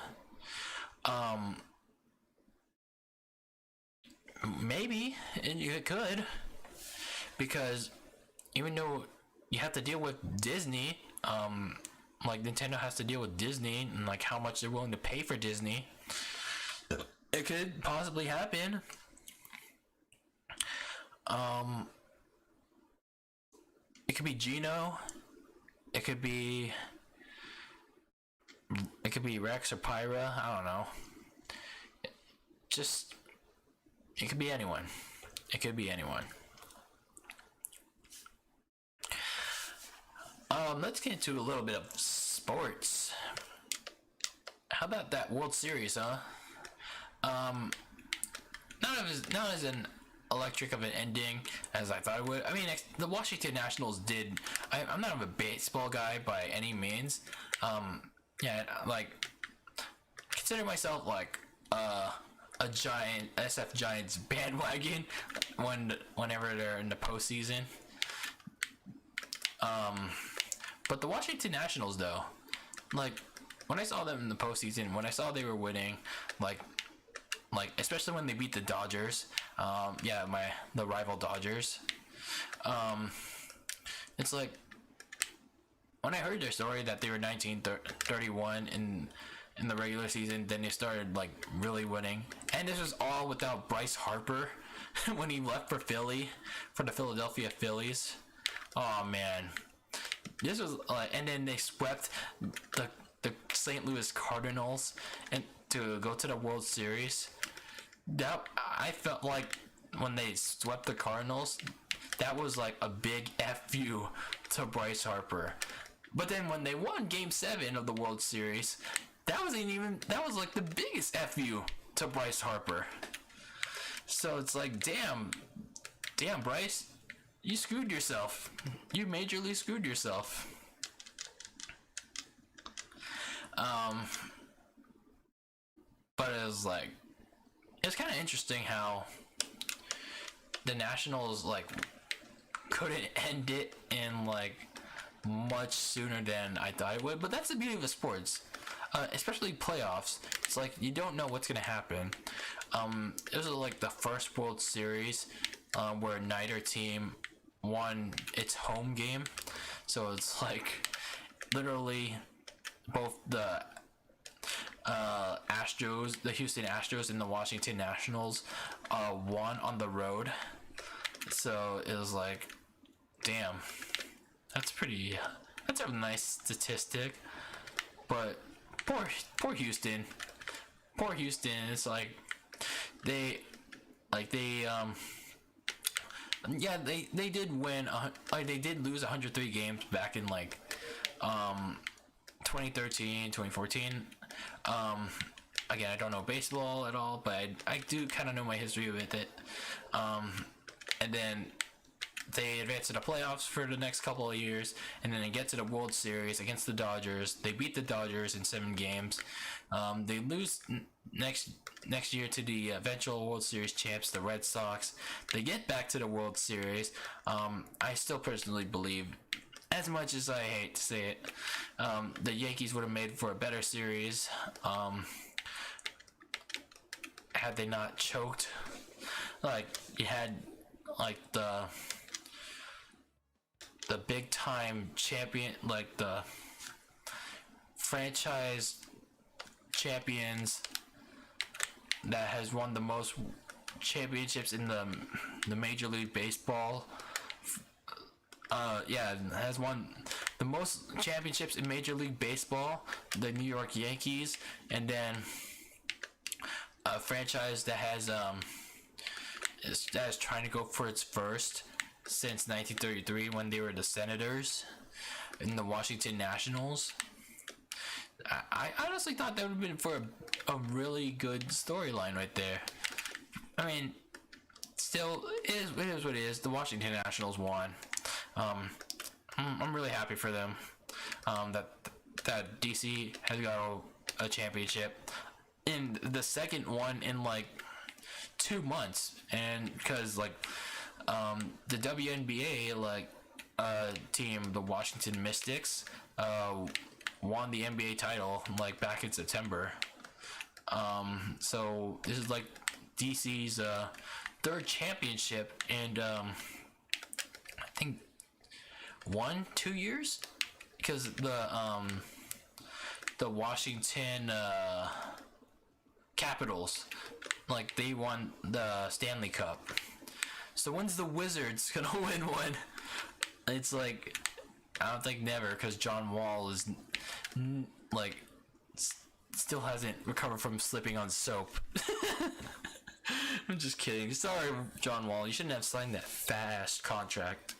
Maybe it could, because even though you have to deal with Disney, like Nintendo has to deal with Disney and like how much they're willing to pay for Disney, it could possibly happen. It could be Gino. It could be Rex or Pyra. I don't know. It could be anyone. It could be anyone. Let's get into a little bit of sports. How about that World Series, huh? Not as an electric of an ending as I thought it would. I mean, the Washington Nationals did. I'm not a baseball guy by any means. Yeah, like, consider myself like a giant SF Giants bandwagon whenever they're in the postseason. But the Washington Nationals, though, like, when I saw them in the postseason, when I saw they were winning, like especially when they beat the Dodgers, the rival Dodgers, it's like, when I heard their story that they were 19-31 in the regular season, then they started like really winning, and this was all without Bryce Harper. when he left for Philly, for the Philadelphia Phillies. Oh man, this was and then they swept the St. Louis Cardinals and to go to the World Series. That I felt like when they swept the Cardinals, that was like a big fu to Bryce Harper. But then when they won Game 7 of the World Series, that was like the biggest fu to Bryce Harper. So it's like, damn Bryce, you screwed yourself. You majorly screwed yourself. But it was like, it's kind of interesting how the Nationals like couldn't end it in like much sooner than I thought it would. But that's the beauty of the sports, especially playoffs. It's like you don't know what's gonna happen. It was like the first World Series where neither team won its home game, so it's like literally both the Astros, the Houston Astros, and the Washington Nationals won on the road. So it was like, damn, that's a nice statistic. But poor Houston. It's like they did win. They did lose 103 games back in like 2013, 2014. Again, I don't know baseball at all, but I do kind of know my history with it. And then they advance to the playoffs for the next couple of years, and then they get to the World Series against the Dodgers. They beat the Dodgers in 7 games. They lose next year to the eventual World Series champs, the Red Sox. They get back to the World Series. I still personally believe, as much as I hate to say it, the Yankees would have made for a better series had they not choked. Like, you had like the big time champion, like the franchise champions that has won the most championships in the Major League Baseball. Has won the most championships in Major League Baseball, the New York Yankees, and then a franchise that has is trying to go for its first since 1933 when they were the Senators in the Washington Nationals. I honestly thought that would have been for a really good storyline right there. I mean, still, it is what it is. The Washington Nationals won. I'm really happy for them. That DC has got a championship, in the second one in like 2 months, and because like the WNBA team, the Washington Mystics, won the NBA title like back in September. So this is like DC's third championship, and I think 1-2 years, because the Washington Capitals, like, they won the Stanley Cup. So when's the Wizards gonna win one? It's like, I don't think never, because John Wall is like still hasn't recovered from slipping on soap. I'm just kidding. Sorry, John Wall. You shouldn't have signed that fast contract.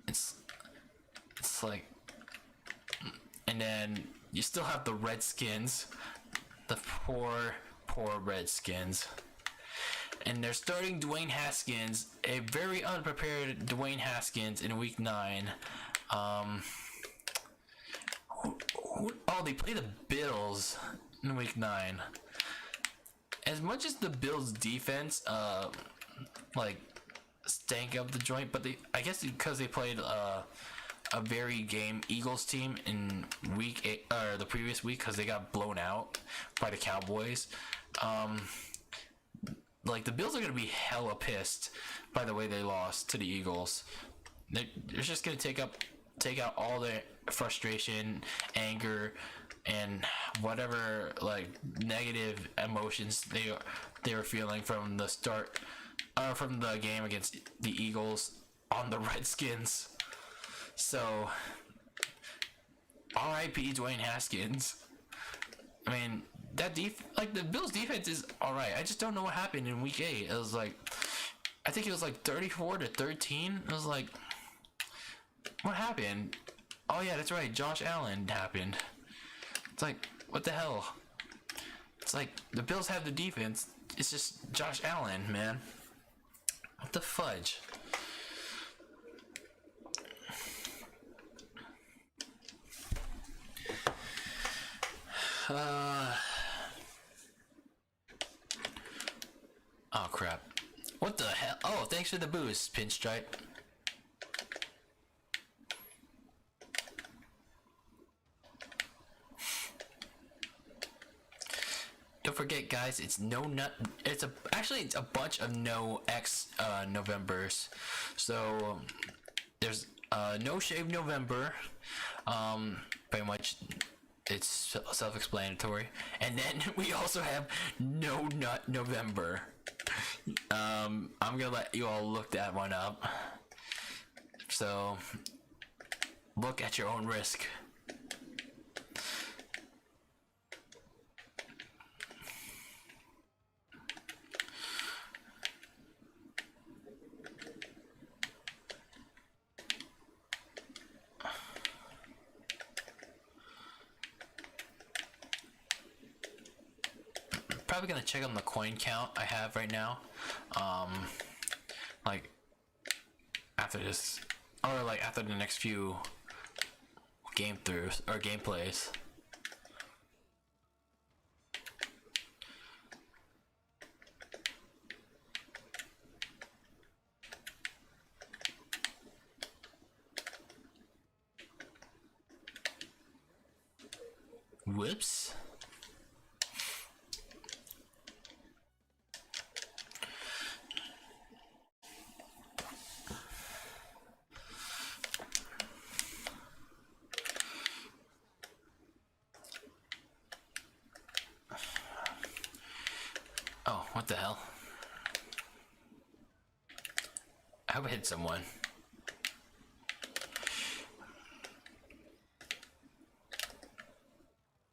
It's like, and then you still have the Redskins, the poor Redskins, and they're starting Dwayne Haskins, a very unprepared Dwayne Haskins, in Week 9. They play the Bills in Week 9. As much as the Bills' defense, stank up the joint, but I guess because they played a very game Eagles team in Week 8, or the previous week, because they got blown out by the Cowboys. The Bills are gonna be hella pissed by the way they lost to the Eagles. They're just gonna take out all their frustration, anger, and whatever like negative emotions they were feeling from the start, from the game against the Eagles on the Redskins. So, R.I.P. Dwayne Haskins. I mean, like the Bills' defense is all right. I just don't know what happened in Week 8. It was like, I think it was like 34-13. It was like, what happened? Oh yeah, that's right. Josh Allen happened. It's like, what the hell? It's like the Bills have the defense. It's just Josh Allen, man. What the fudge? Oh crap. What the hell? Oh, thanks for the boost, Pinstripe. Don't forget, guys, it's actually it's a bunch of no X Novembers. So there's no shave November. Pretty much it's self-explanatory. And then we also have no nut November. I'm gonna let you all look that one up. So look at your own risk. Probably gonna check on the coin count I have right now, like after this, or like after the next few game throughs or gameplays. Whoops. Oh, what the hell? I hope I hit someone.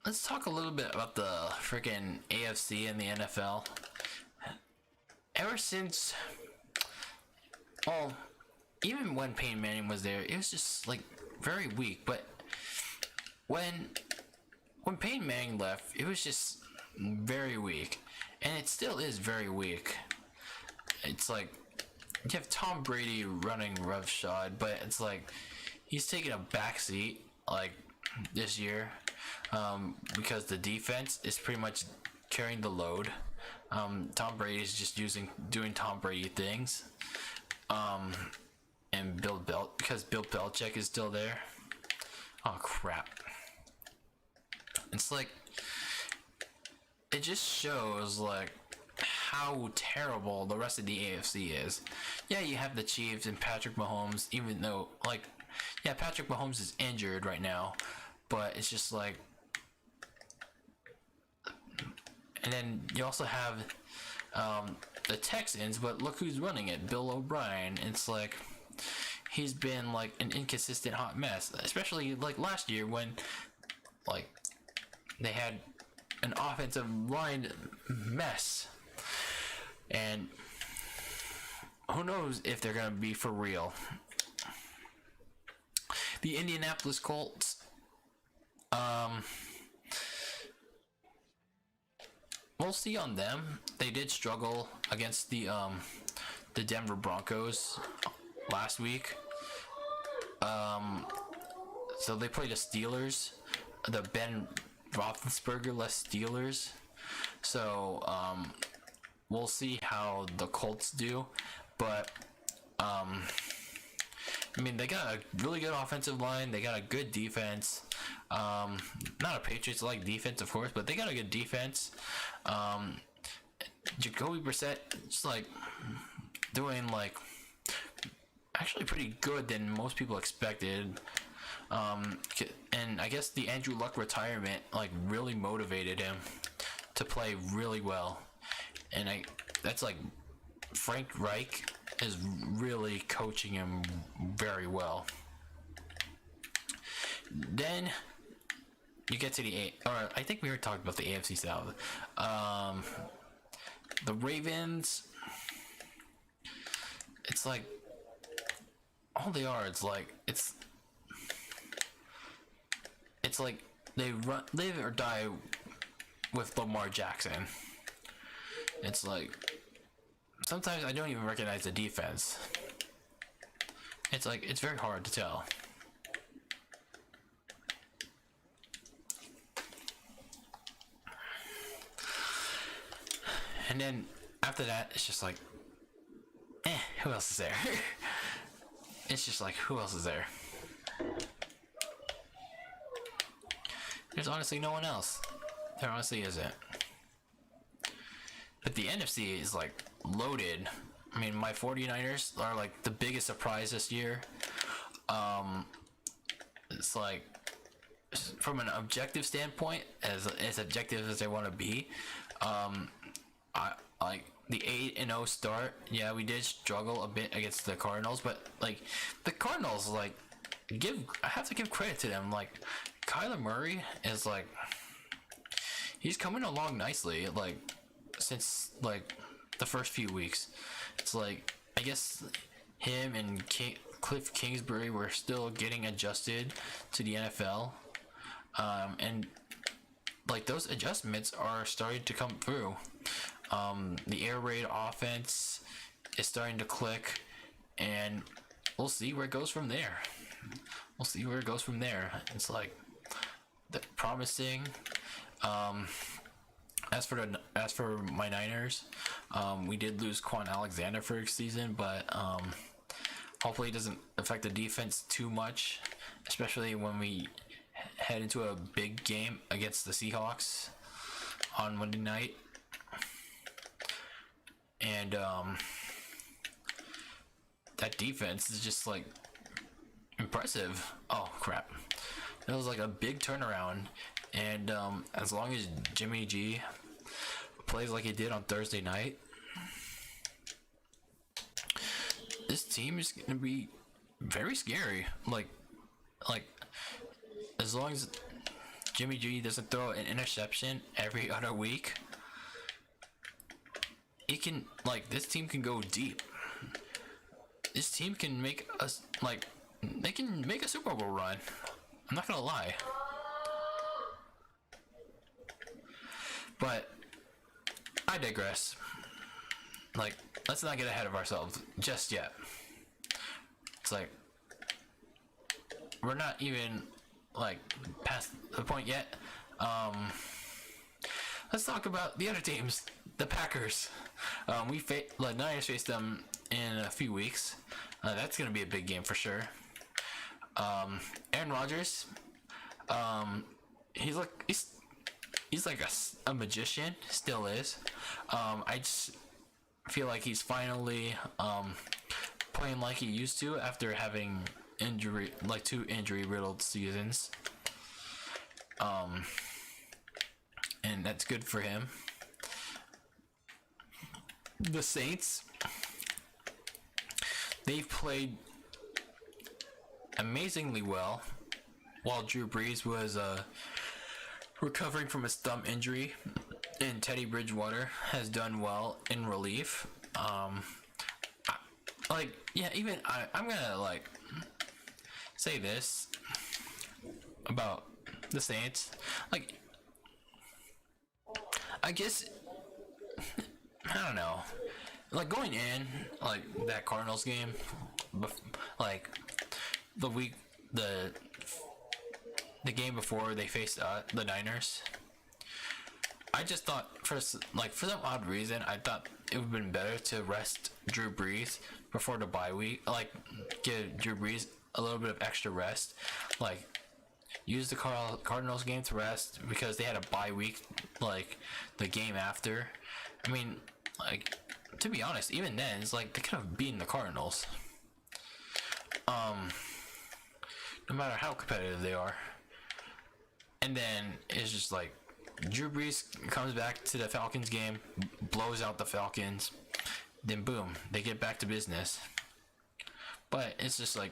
Let's talk a little bit about the freaking AFC and the NFL. Ever since, well, even when Peyton Manning was there, it was just like very weak. But when Peyton Manning left, it was just very weak, and it still is very weak. It's like you have Tom Brady running roughshod, but it's like he's taking a backseat like this year, because the defense is pretty much carrying the load. Tom Brady is just doing Tom Brady things, and because Bill Belichick is still there. Oh crap! It's like it just shows like how terrible the rest of the AFC is. Yeah, you have the Chiefs and Patrick Mahomes, even though like, yeah, Patrick Mahomes is injured right now, but it's just like, and then you also have the Texans, but look who's running it, Bill O'Brien. It's like he's been like an inconsistent hot mess, especially like last year when like they had an offensive line mess, and who knows if they're gonna be for real. The Indianapolis Colts, we'll see on them. They did struggle against the Denver Broncos last week. So they played the Steelers, the Ben Roethlisberger-less Steelers. So we'll see how the Colts do, but I mean, they got a really good offensive line. They got a good defense. Not a Patriots-like defense, of course, but they got a good defense. Jacoby Brissett is like doing like actually pretty good than most people expected. And I guess the Andrew Luck retirement like really motivated him to play really well, and that's like Frank Reich is really coaching him very well. Then you get to I think we were talking about the AFC South. The Ravens, it's like all they are. It's like they live or die with Lamar Jackson. It's like sometimes I don't even recognize the defense. It's like it's very hard to tell. And then after that, it's just like, who else is there? It's just like, who else is there? There's honestly no one else. There honestly isn't. But the NFC is like loaded. I mean, my 49ers are like the biggest surprise this year. It's like, from an objective standpoint, as objective as they want to be, I like the 8-0 start. Yeah, we did struggle a bit against the Cardinals, but like the Cardinals, like I have to give credit to them. Like Kyler Murray is like he's coming along nicely. Like since like the first few weeks, it's like I guess him and Cliff Kingsbury were still getting adjusted to the NFL, and like those adjustments are starting to come through. The air raid offense is starting to click, and we'll see where it goes from there. It's like promising. As for my Niners, we did lose Quan Alexander for the season, but hopefully it doesn't affect the defense too much, especially when we head into a big game against the Seahawks on Monday night. And that defense is just like impressive. Oh crap, it was like a big turnaround. And as long as Jimmy G plays like he did on Thursday night, this team is gonna be very scary. Like as long as Jimmy G doesn't throw an interception every other week, it can, like, this team can go deep. This team can make us, like, they can make a Super Bowl run. I'm not gonna lie. But I digress. Like, let's not get ahead of ourselves just yet. It's like we're not even like past the point yet. Let's talk about the other teams. The Packers. The Niners face them in a few weeks. That's gonna be a big game for sure. Aaron Rodgers. He's like a magician. Still is. I just feel like he's finally playing like he used to after having two injury riddled seasons. And that's good for him. The Saints, they've played amazingly well while Drew Brees was recovering from his thumb injury, and Teddy Bridgewater has done well in relief. I'm gonna say this about the Saints. Like, I guess, I don't know. Like, going in, like, that Cardinals game, like, the game before they faced the Niners, I just thought, for some odd reason, I thought it would have been better to rest Drew Brees before the bye week. Like, give Drew Brees a little bit of extra rest. Like, use the Cardinals game to rest because they had a bye week, like, the game after. I mean, like, to be honest, even then, it's like they could have beaten the Cardinals. no matter how competitive they are. And then it's just like Drew Brees comes back to the Falcons game, blows out the Falcons, then boom, they get back to business. But it's just like,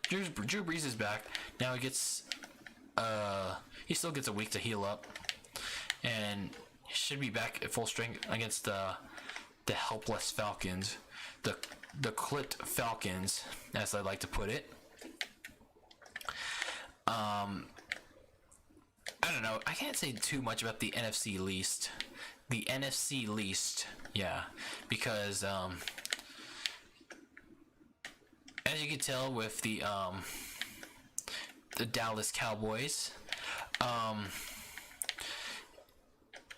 Drew Brees is back. Now he still gets a week to heal up, and he should be back at full strength against the helpless Falcons, the clipped Falcons, as I like to put it. I don't know. I can't say too much about the NFC least. The NFC least, yeah, because as you can tell with the Dallas Cowboys,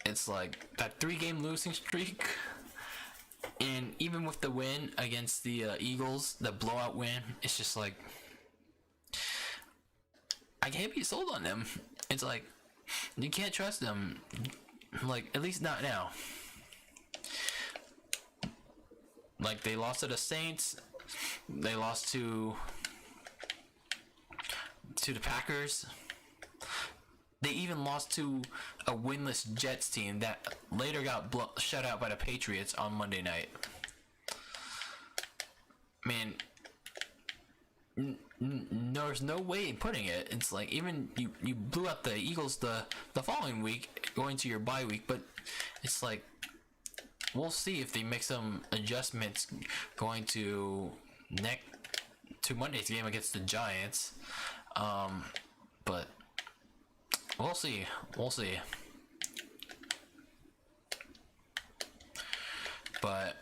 it's like that 3-game losing streak, and even with the win against the Eagles, the blowout win, it's just like I can't be sold on them. It's like you can't trust them, like at least not now. Like they lost to the Saints, they lost to the Packers. They even lost to a winless Jets team that later got shut out by the Patriots on Monday night. Man, there's no way in putting it. It's like even you blew out the Eagles the following week, going to your bye week, but it's like we'll see if they make some adjustments going to Monday's game against the Giants. But we'll see. But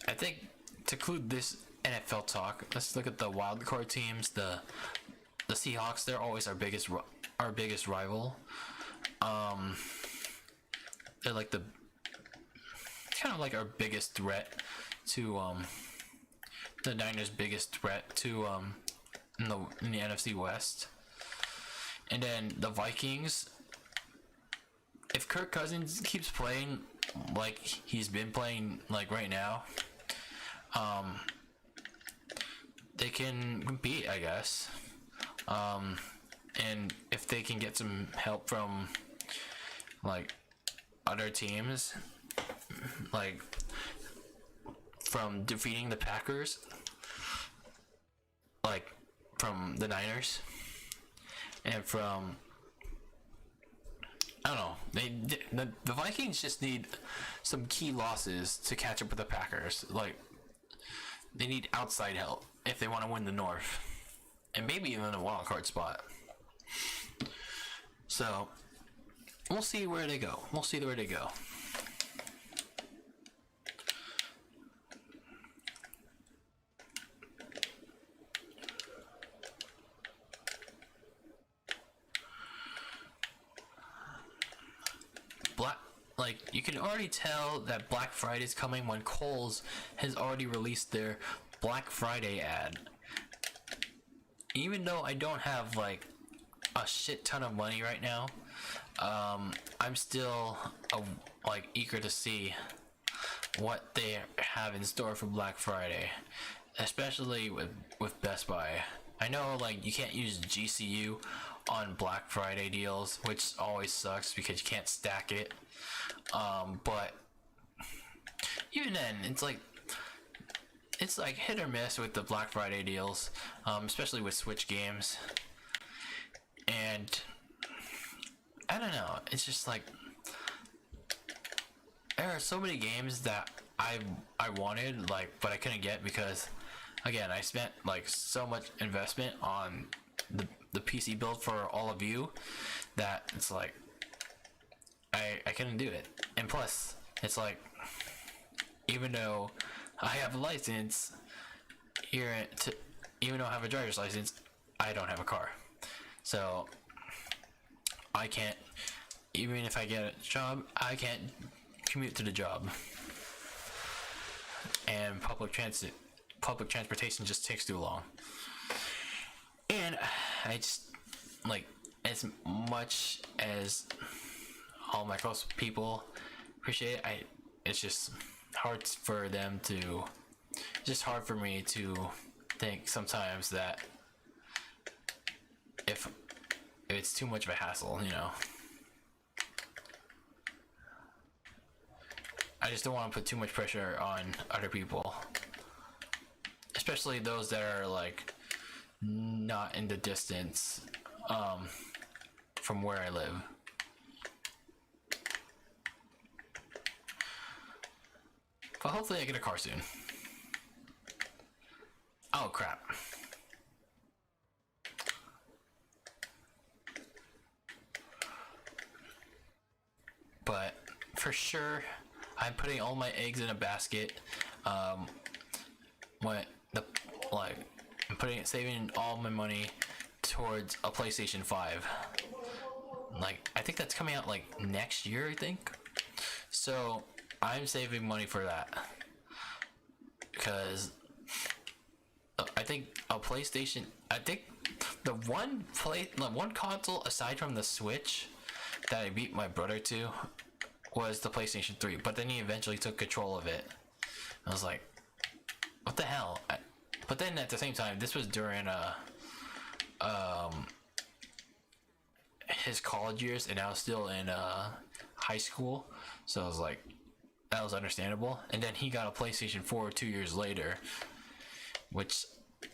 I think to conclude this NFL talk, let's look at the wild card teams. The Seahawks, they're always our biggest rival. They're like kind of like our biggest threat to the Niners' biggest threat to in the NFC West. And then the Vikings, if Kirk Cousins keeps playing like he's been playing like right now, they can compete, I guess. And if they can get some help from like other teams, like from defeating the Packers, like from the Niners, and from I don't know, the Vikings just need some key losses to catch up with the Packers. Like they need outside help if they want to win the North, and maybe even a wild card spot. So we'll see where they go. Like, you can already tell that Black Friday is coming when Kohl's has already released their Black Friday ad. Even though I don't have, like, a shit ton of money right now, I'm still, eager to see what they have in store for Black Friday, especially with Best Buy. I know, like, you can't use GCU on Black Friday deals, which always sucks because you can't stack it. But even then, it's like hit or miss with the Black Friday deals, especially with Switch games. And I don't know, it's just like there are so many games that I wanted, like, but I couldn't get because, again, I spent like so much investment on the PC build for all of you that it's like I couldn't do it. And plus, it's like, even though I have a license even though I have a driver's license, I don't have a car. So I can't, even if I get a job, I can't commute to the job. And public transportation just takes too long. And I just, like, as much as all my close people appreciate it, it's just hard for me to think sometimes that if it's too much of a hassle, you know. I just don't want to put too much pressure on other people, especially those that are like not in the distance from where I live. But hopefully I get a car soon. Oh crap. But for sure, I'm putting all my eggs in a basket. I'm saving all my money towards a PlayStation 5. Like, I think that's coming out like next year, I think. So I'm saving money for that because I think a PlayStation. I think the one console aside from the Switch that I beat my brother to was the PlayStation 3, but then he eventually took control of it. I was like, what the hell? But then at the same time, this was during his college years, and I was still in high school, so I was like, that was understandable. And then he got a PlayStation 4 2 years later, which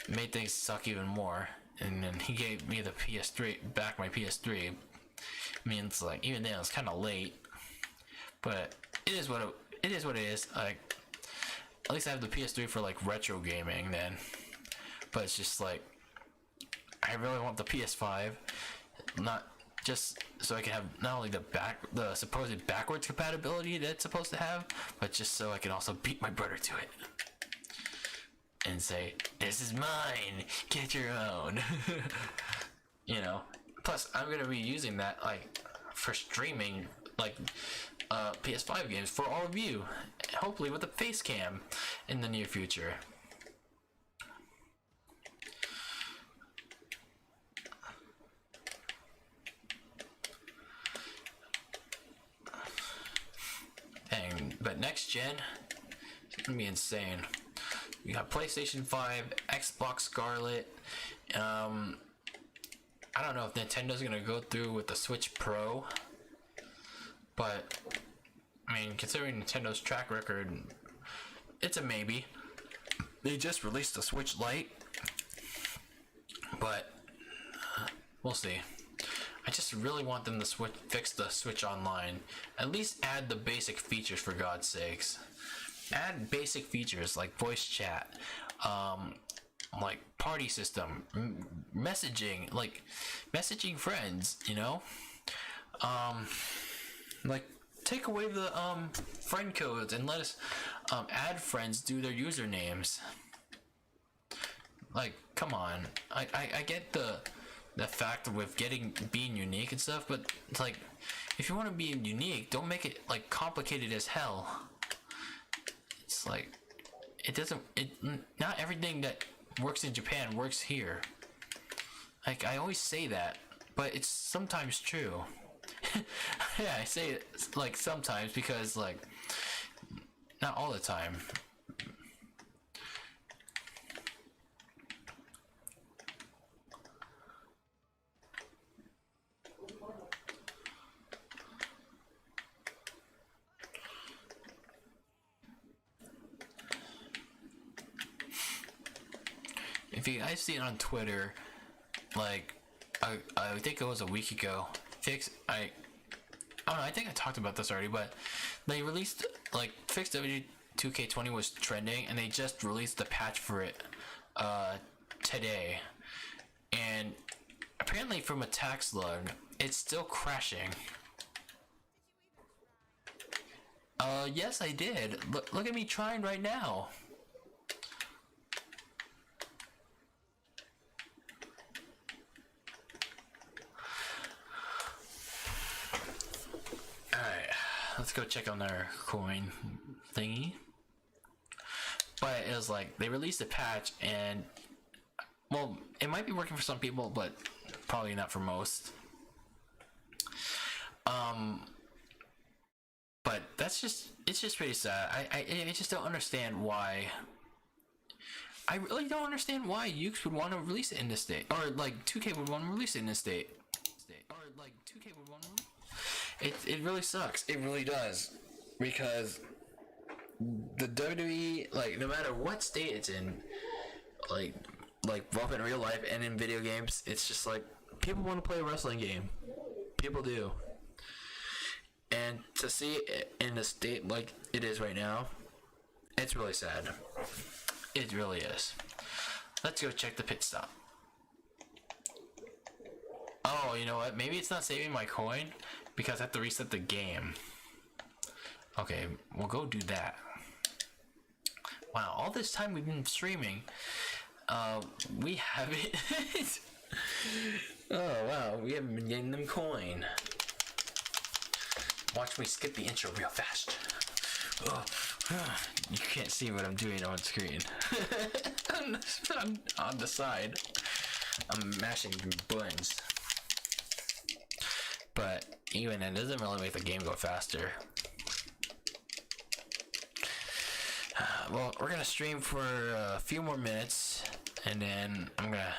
made things suck even more. And then he gave me the PS3 back, my PS3. I mean, it's like, even then it was kind of late, but it is what it is. Like, at least I have the PS3 for like retro gaming then. But it's just like, I really want the PS5, not just so I can have not only the supposed backwards compatibility that it's supposed to have, but just so I can also beat my brother to it and say, "This is mine. Get your own." You know. Plus, I'm gonna be using that like for streaming, like PS5 games for all of you, hopefully with a face cam in the near future. Dang, but next gen, it's gonna be insane. You got PlayStation 5, Xbox Scarlet. I don't know if Nintendo's gonna go through with the Switch Pro, but I mean, considering Nintendo's track record, it's a maybe. They just released the Switch Lite, but we'll see. I just really want them to fix the Switch Online. At least add the basic features, for God's sakes. Add basic features like voice chat, like party system, messaging, like messaging friends, you know? Like, take away the friend codes and let us add friends do their usernames. Like, come on. I get the fact with being unique and stuff, but it's like, if you want to be unique, don't make it like complicated as hell. It's like, not everything that works in Japan works here. Like, I always say that, but it's sometimes true. Yeah, I say it like sometimes because like, not all the time. If you guys see it on Twitter, like, I think it was a week ago, I don't know, I think I talked about this already, but they released, like, Fix W2K20 was trending, and they just released the patch for it today. And apparently from attack slug, it's still crashing. Yes, I did. Look at me trying right now. Alright, let's go check on their coin thingy. But it was like, they released a patch and, well, it might be working for some people, but probably not for most. But it's just pretty sad. I just don't understand why I really don't understand why Ukes would want to release it in this state, or like 2K would want to release it in this state, It really sucks. It really does, because the WWE, like, no matter what state it's in, like both in real life and in video games, it's just like people want to play a wrestling game. People do, and to see it in a state like it is right now, it's really sad. It really is. Let's go check the pit stop. Oh, you know what? Maybe it's not saving my coin because I have to reset the game. Okay, we'll go do that. Wow, all this time we've been streaming, we haven't. Oh wow, we haven't been getting them coin. Watch me skip the intro real fast. Oh, you can't see what I'm doing on screen. I'm on the side. I'm mashing buttons. But even it doesn't really make the game go faster. Well, we're gonna stream for a few more minutes, and then I'm gonna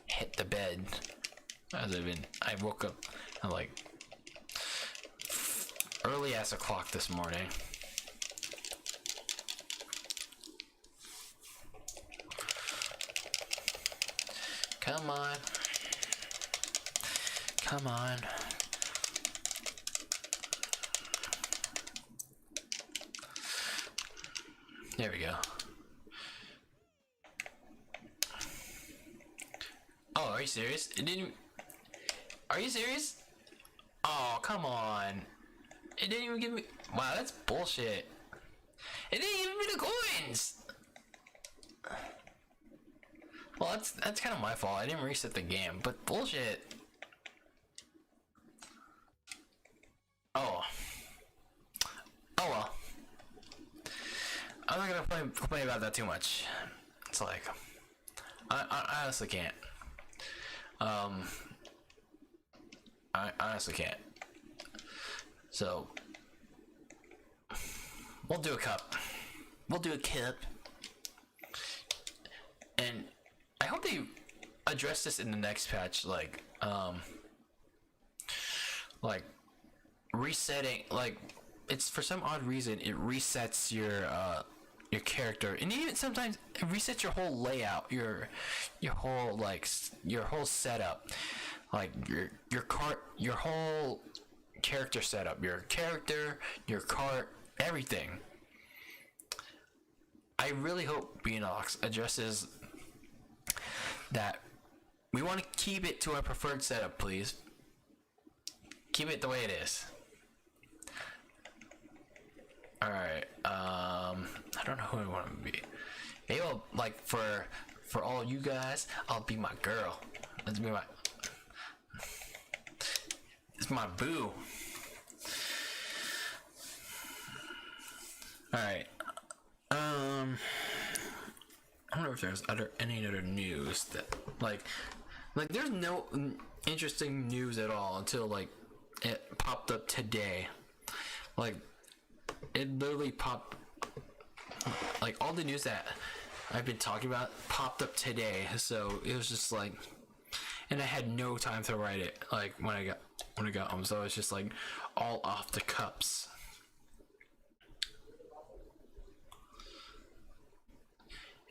hit the bed. I woke up at like early as o'clock this morning. Come on. Come on. There we go. Oh, are you serious? It didn't. Are you serious? Oh, come on. It didn't even give me. Wow, that's bullshit. It didn't give me the coins. Well, that's kind of my fault. I didn't reset the game, but bullshit. Oh. Oh well. I'm not gonna complain about that too much. It's like, I honestly can't. I honestly can't. So, we'll do a cup. We'll do a cup. And I hope they address this in the next patch, like resetting, like, it's for some odd reason it resets your character, and even sometimes it resets your whole layout, your whole setup, like your whole character setup, your character, your cart, everything. I really hope Beanox addresses that. We want to keep it to our preferred setup, please. Keep it the way it is. Alright, I don't know who I want to be. Maybe I'll, like, for all you guys, I'll be my girl. Let's be my... It's my boo. Alright. I wonder if there's any other news that, like there's no interesting news at all until, like, it popped up today. Like, it literally popped, like, all the news that I've been talking about popped up today, so it was just like, and I had no time to write it, like, when I got home, so it's just like all off the cups.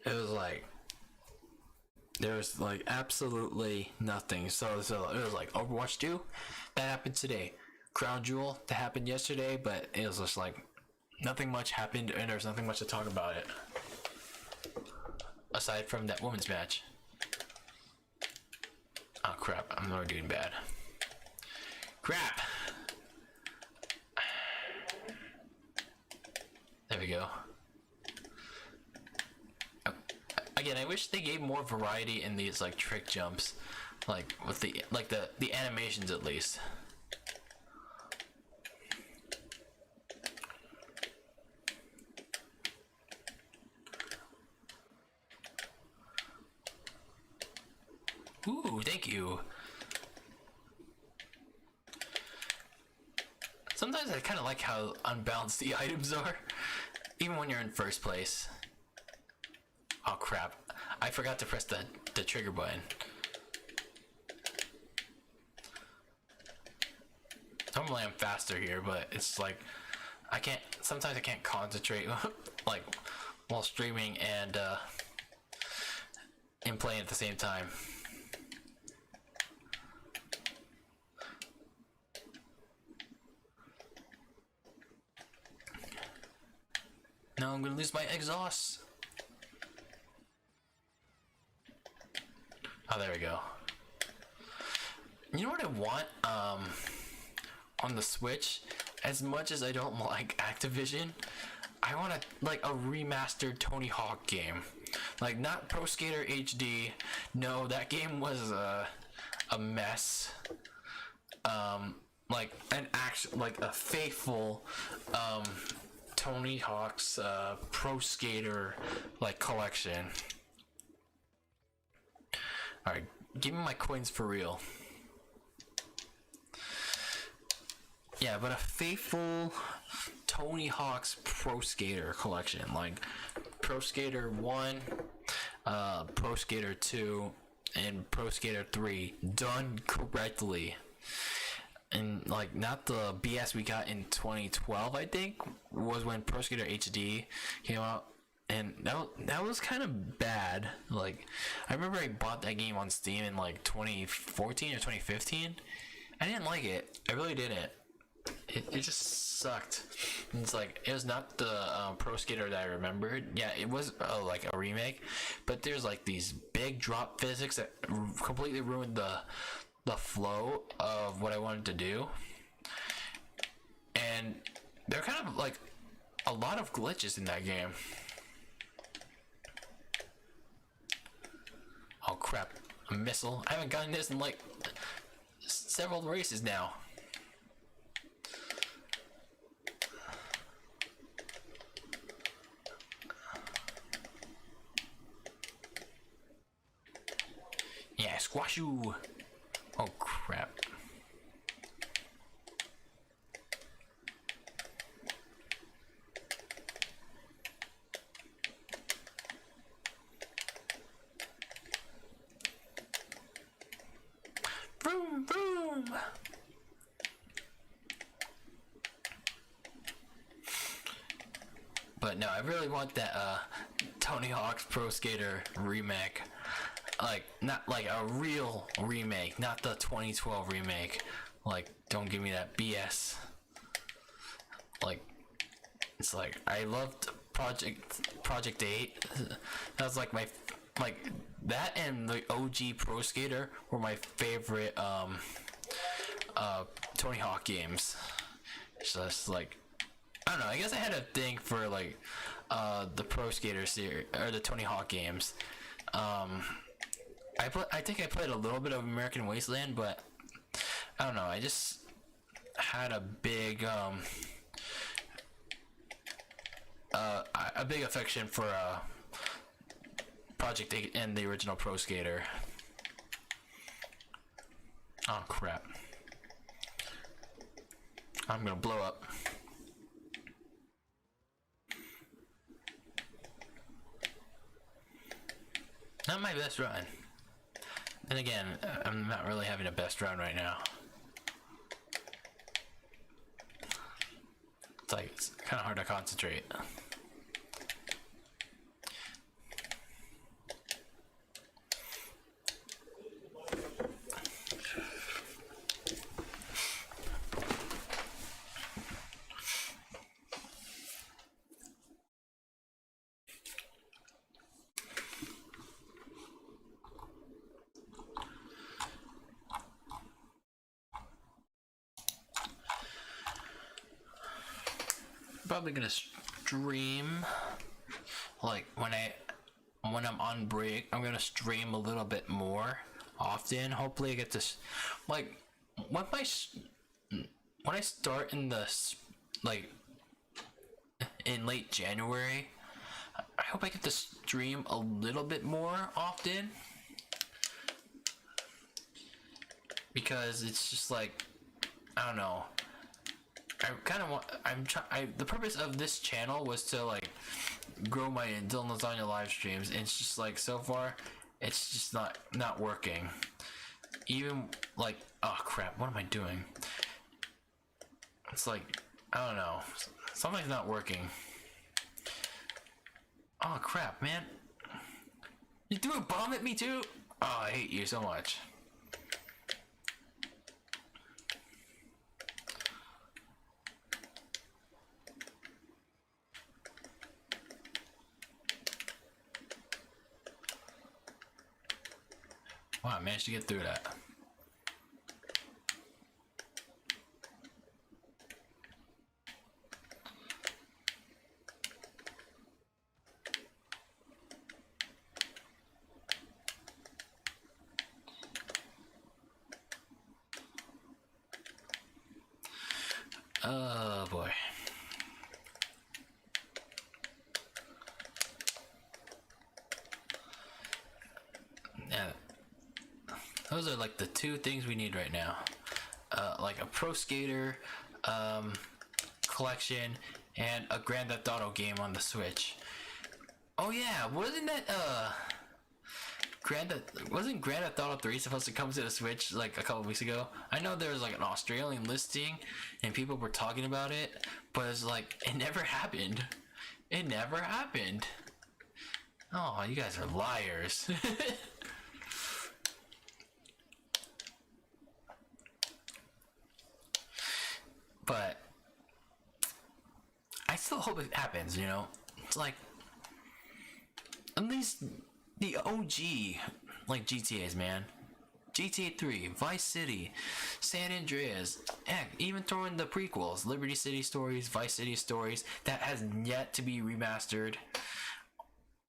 It was like, there was like absolutely nothing. So it was like Overwatch 2, that happened today. Crown Jewel, that happened yesterday, but it was just like nothing much happened, and there's nothing much to talk about it aside from that women's match. Oh crap, I'm already doing bad. Crap. There we go. Again, I wish they gave more variety in these, like, trick jumps, like with the animations at least. Ooh, thank you. Sometimes I kind of like how unbalanced the items are, even when you're in first place. Oh crap. I forgot to press the trigger button. Normally I'm faster here, but it's like sometimes I can't concentrate like while streaming and playing at the same time. No, I'm gonna lose my exhaust. Oh, there we go. You know what I want on the Switch? As much as I don't like Activision, I want like a remastered Tony Hawk game. Like, not Pro Skater HD. No, that game was a mess. Like a faithful Tony Hawk's Pro Skater like collection. Alright, give me my coins for real. Yeah, but a faithful Tony Hawk's Pro Skater collection, like Pro Skater 1, Pro Skater 2, and Pro Skater 3 done correctly. And like, not the BS we got in 2012, I think, was when Pro Skater HD came out. And that was kind of bad. Like, I remember I bought that game on Steam in like 2014 or 2015. I didn't like it. I really didn't. It just sucked. And it's like, it was not the Pro Skater that I remembered. Yeah, it was like a remake, but there's like these big drop physics that completely ruined the flow of what I wanted to do. And there are kind of like a lot of glitches in that game. Oh crap, a missile. I haven't gotten this in like several races now. Yeah, squash you. Oh crap. Vroom, vroom. But no, I really want that Tony Hawk's Pro Skater remake. Like, not like a real remake, not the 2012 remake. Like, don't give me that BS. Like, it's like, I loved Project 8. That was like that and the OG Pro Skater were my favorite Tony Hawk games. It's just like, I don't know, I guess I had a thing for like the Pro Skater series or the Tony Hawk games. I think I played a little bit of American Wasteland, but I don't know, I just had a big affection for Project 8 and the original Pro Skater. Oh crap. I'm gonna blow up. Not my best run. And again, I'm not really having a best run right now. It's like, it's kind of hard to concentrate. Probably gonna stream like when I'm on break. I'm gonna stream a little bit more often. Hopefully I get this, like, when I start in the like in late January, I hope I get to stream a little bit more often, because it's just like, I don't know, I kind of want. I'm trying. The purpose of this channel was to like grow my DylanLasagna live streams, and it's just like so far, it's just not working. Even like, oh crap, what am I doing? It's like, I don't know, something's not working. Oh crap, man! You threw a bomb at me too? Oh, I hate you so much. Wow, I managed to get through that. Oh boy. Yeah. Those are like the two things we need right now. Like a Pro Skater collection and a Grand Theft Auto game on the Switch. Oh yeah, wasn't that wasn't Grand Theft Auto 3 supposed to come to the Switch like a couple weeks ago? I know there was like an Australian listing and people were talking about it, but it's like it never happened. It never happened. Oh, you guys are liars. But I still hope it happens, you know? It's like at least the OG like GTAs, man. GTA 3, Vice City, San Andreas, heck, even throwing the prequels, Liberty City Stories, Vice City Stories, that has yet to be remastered.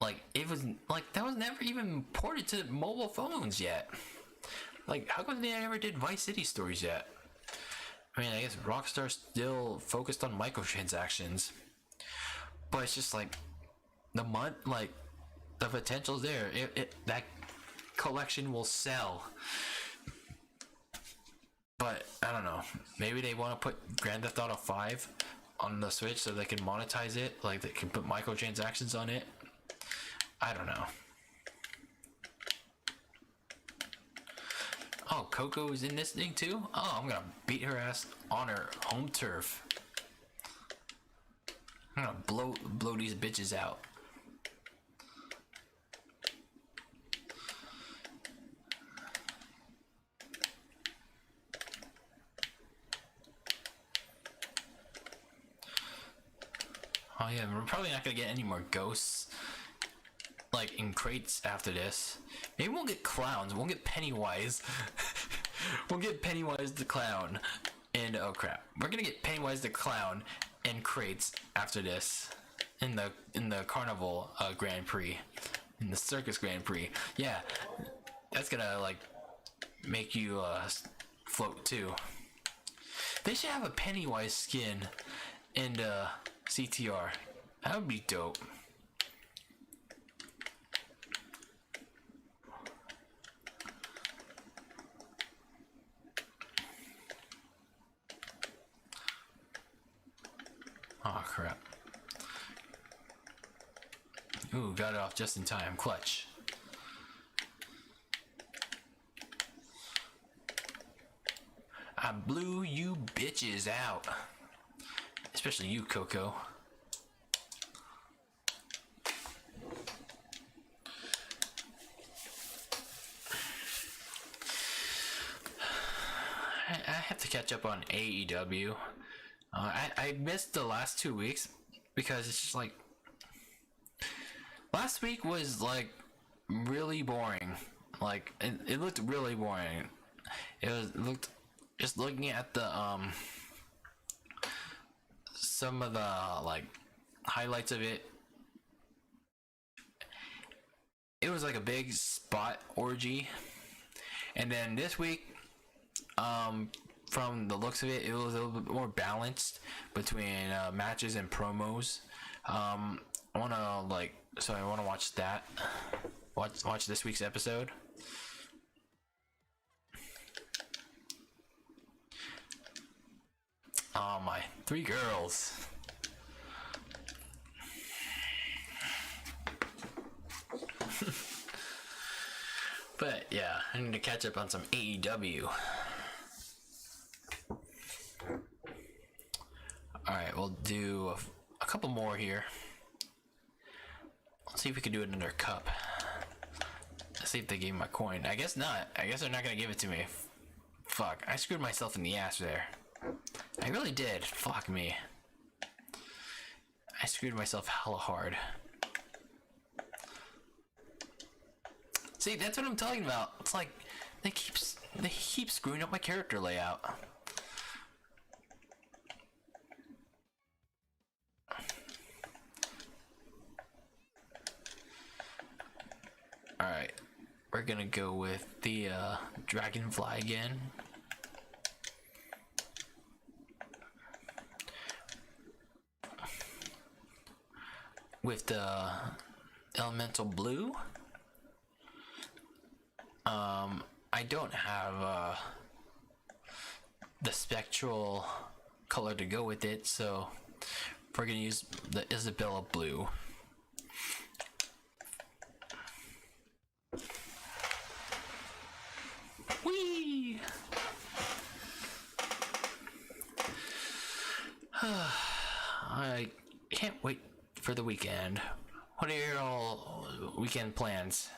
Like, it was, like, that was never even ported to mobile phones yet. Like, how come they never did Vice City Stories yet? I mean, I guess Rockstar's still focused on microtransactions. But it's just like, the potential's there. That collection will sell. But, I don't know. Maybe they want to put Grand Theft Auto 5 on the Switch so they can monetize it. Like, they can put microtransactions on it. I don't know. Oh, Coco is in this thing too? Oh, I'm gonna beat her ass on her home turf. I'm gonna blow these bitches out. Oh yeah, we're probably not gonna get any more ghosts like in crates after this. Maybe we'll get clowns. We'll get Pennywise. We'll get Pennywise the clown. And oh crap, we're gonna get Pennywise the clown in crates after this. In the Carnival Grand Prix, in the Circus Grand Prix. Yeah, that's gonna like make you float too. They should have a Pennywise skin in CTR. That would be dope. Oh crap. Ooh, got it off just in time. Clutch. I blew you bitches out. Especially you, Coco. I have to catch up on AEW. I missed the last 2 weeks because it's just like last week was like really boring. Like it looked really boring. It looked just looking at the some of the like highlights of it. It was like a big spot orgy. And then this week, from the looks of it, it was a little bit more balanced between matches and promos. I wanna watch that. Watch this week's episode. Oh my, 3 girls. But yeah, I need to catch up on some AEW. Alright, we'll do a couple more here. Let's see if we can do another cup. Let's see if they gave me my coin. I guess not. I guess they're not gonna give it to me. Fuck, I screwed myself in the ass there. I really did. Fuck me. I screwed myself hella hard. See, that's what I'm talking about. It's like they keep screwing up my character layout. Alright, we're gonna go with the dragonfly again. With the elemental blue. I don't have the spectral color to go with it, so we're gonna use the Isabella blue. Whee! I can't wait for the weekend. What are your all weekend plans?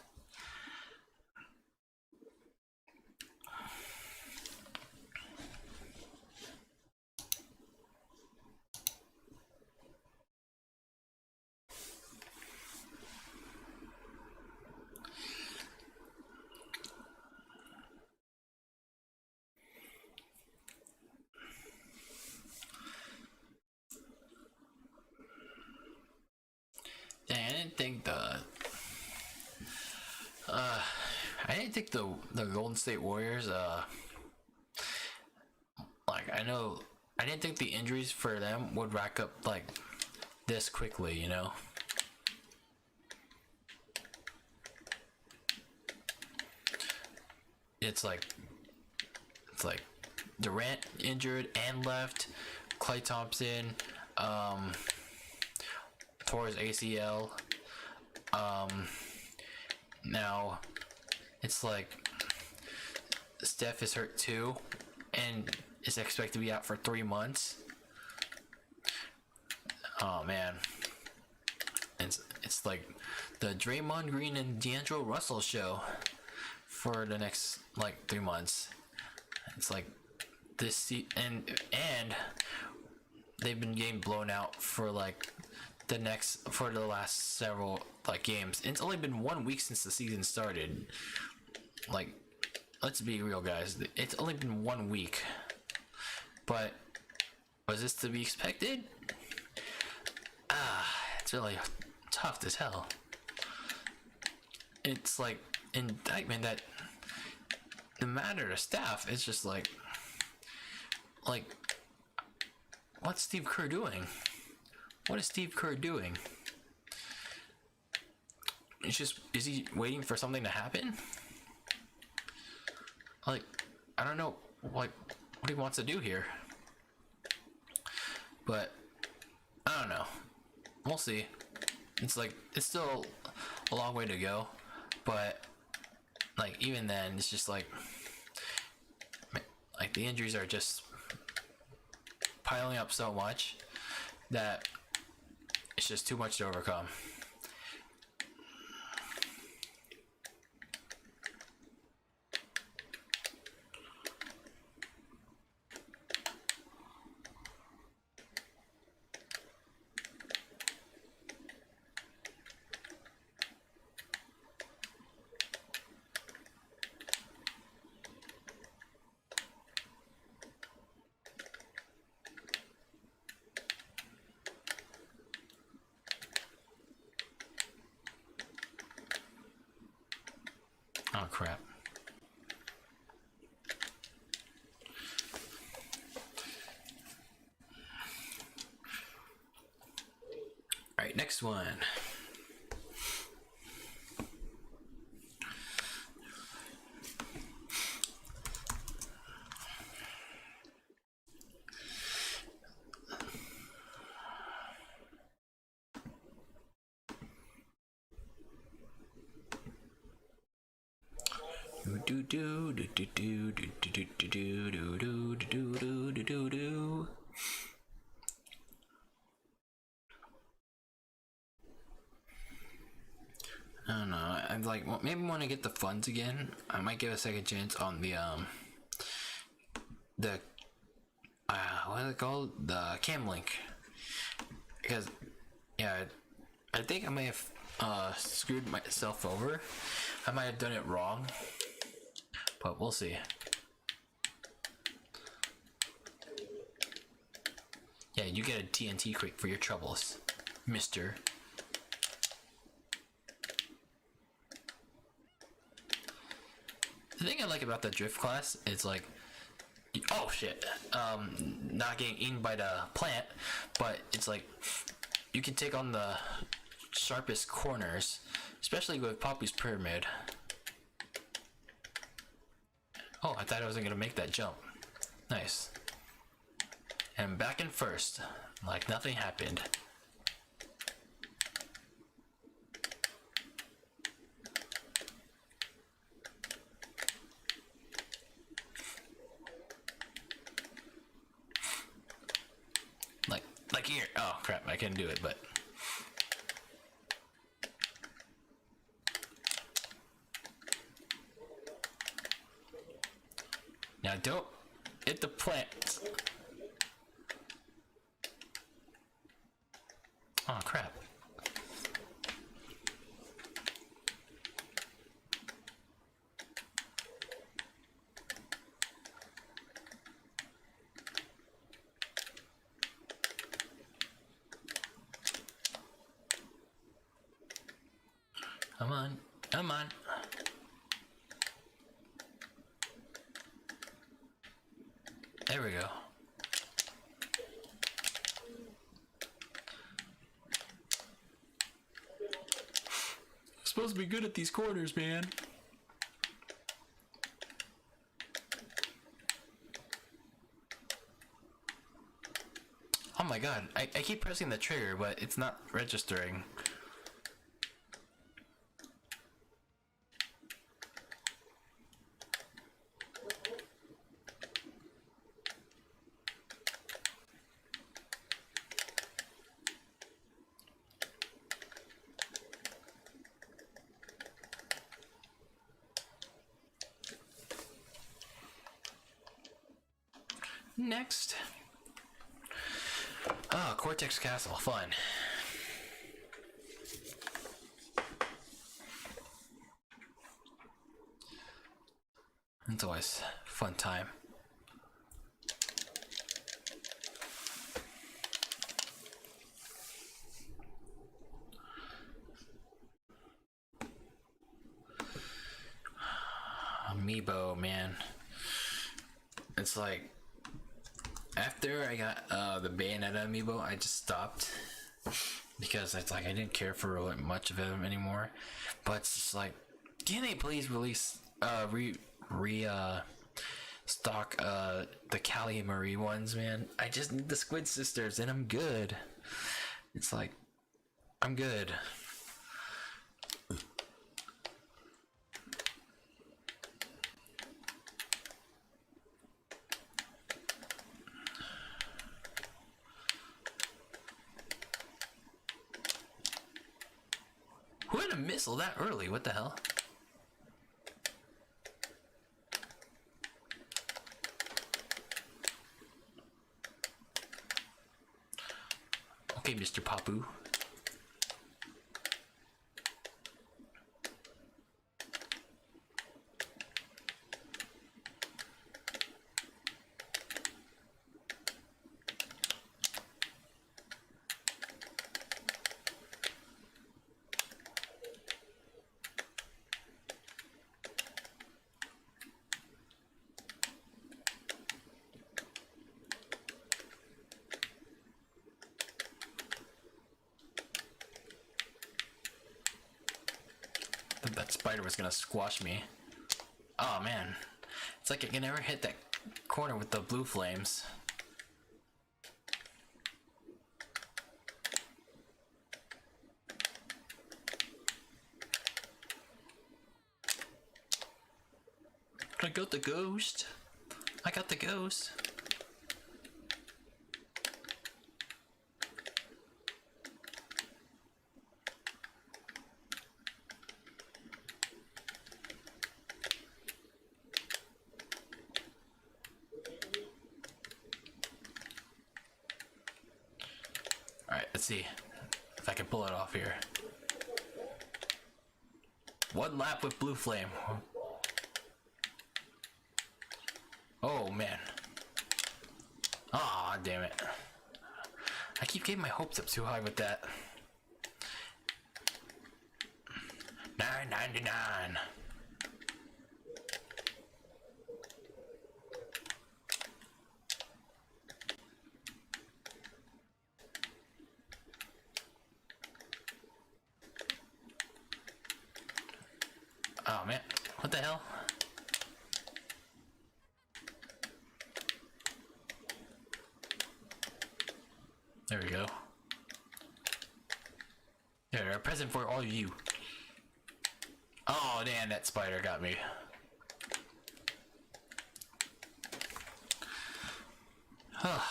I didn't think the Golden State Warriors, like, I didn't think the injuries for them would rack up, like, this quickly, you know? It's like Durant injured and left, Klay Thompson, tore his ACL, now it's like Steph is hurt too and is expected to be out for 3 months. Oh man, it's like the Draymond Green and D'Angelo Russell show for the next like 3 months. It's like this and they've been getting blown out for like for the last several like games. It's only been 1 week since the season started. Like, let's be real, guys. It's only been 1 week. But was this to be expected? It's really tough to tell. It's like indictment that no matter the staff, it's just like what's Steve Kerr doing? What is Steve Kerr doing? Is he waiting for something to happen? Like, I don't know what he wants to do here. But I don't know. We'll see. It's like it's still a long way to go, but like even then it's just like the injuries are just piling up so much that it's just too much to overcome. Oh crap. Alright, next one. I don't know. I'm like, well, maybe when I get the funds again, I might give a second chance on the what is it called? The cam link. Because, yeah, I think I may have screwed myself over. I might have done it wrong, but we'll see. Yeah, you get a TNT crate for your troubles, mister. The thing I like about the drift class is like, oh shit, not getting eaten by the plant, but it's like you can take on the sharpest corners, especially with Poppy's pyramid. Oh, I thought I wasn't gonna make that jump. Nice. And back in first, like nothing happened. Like here. Oh crap, I couldn't do it, but now don't hit the plant. Oh crap. Come on, come on. There we go. Supposed to be good at these corners, man. Oh my god, I keep pressing the trigger, but it's not registering. Next. Ah, Cortex Castle, fun. It's always a fun time. Amiibo, man. It's like, after I got the Bayonetta amiibo, I just stopped because it's like I didn't care for much of them anymore. But it's just like, can they please release stock the Callie Marie ones, man? I just need the Squid Sisters and I'm good. It's like, I'm good. Who had a missile that early? What the hell? Okay, Mr. Papu. That spider was gonna squash me. Oh man, it's like I can never hit that corner with the blue flames. I got the ghost. I got the ghost. Alright, let's see if I can pull it off here. One lap with blue flame. Oh man. Aw, damn it. I keep getting my hopes up too high with that. 9.99. Oh man, what the hell? There we go. There, a present for all of you. Oh damn, that spider got me. Alright.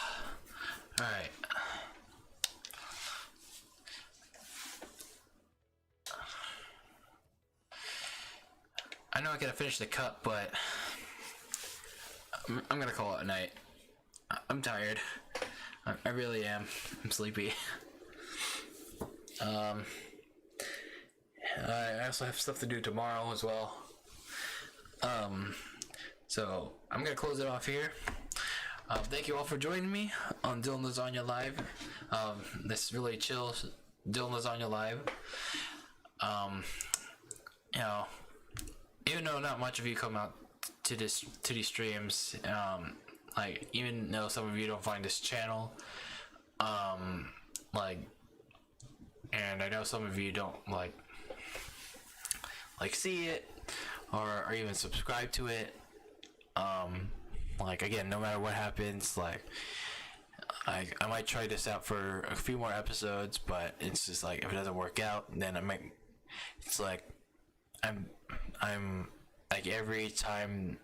I know I gotta finish the cup, but I'm gonna call it a night. I'm tired. I really am. I'm sleepy. I also have stuff to do tomorrow as well. So I'm gonna close it off here. Thank you all for joining me on DylanLasagna Live. This really chill DylanLasagna Live. You know, even though not much of you come out to these streams, like even though some of you don't find this channel, like, and I know some of you don't like see it or even subscribe to it. Like again, no matter what happens, like I might try this out for a few more episodes, but it's just like if it doesn't work out, then I might. It's like I'm like every time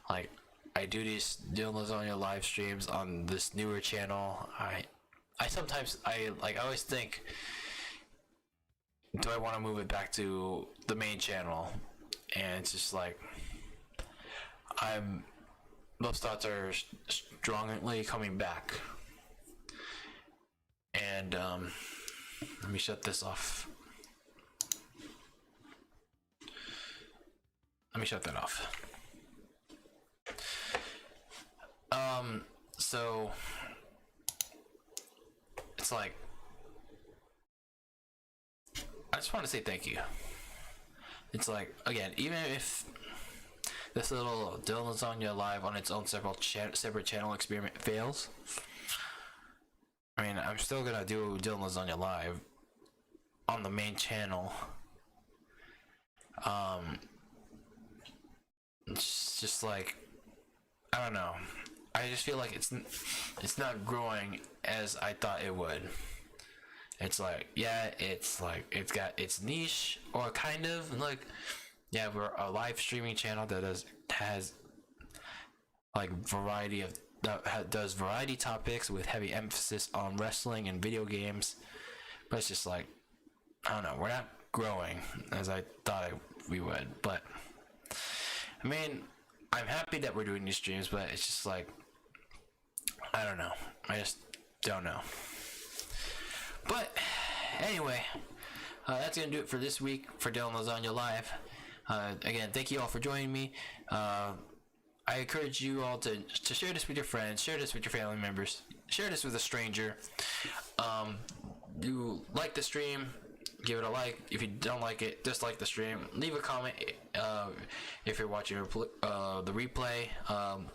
like I do these DylanLasagna live streams on this newer channel, I sometimes I always think, do I want to move it back to the main channel? And it's just like those thoughts are strongly coming back. And let me shut this off. Let me shut that off. So it's like I just want to say thank you. It's like, again, even if this little DylanLasagna Live on its own separate channel experiment fails, I mean, I'm still gonna do DylanLasagna Live on the main channel. It's just like, I don't know. I just feel like it's not growing as I thought it would. It's like, yeah, it's like it's got its niche, or kind of like, yeah, we're a live streaming channel that has like does variety topics with heavy emphasis on wrestling and video games, but it's just like, I don't know, we're not growing as I thought we would. But I mean, I'm happy that we're doing these streams, but it's just like, I don't know, I just don't know. But anyway, that's gonna do it for this week for DylanLasagna Live. Again, thank you all for joining me. I encourage you all to share this with your friends, share this with your family members, share this with a stranger. You like the stream, give it a like. If you don't like it, dislike the stream. Leave a comment if you're watching the replay.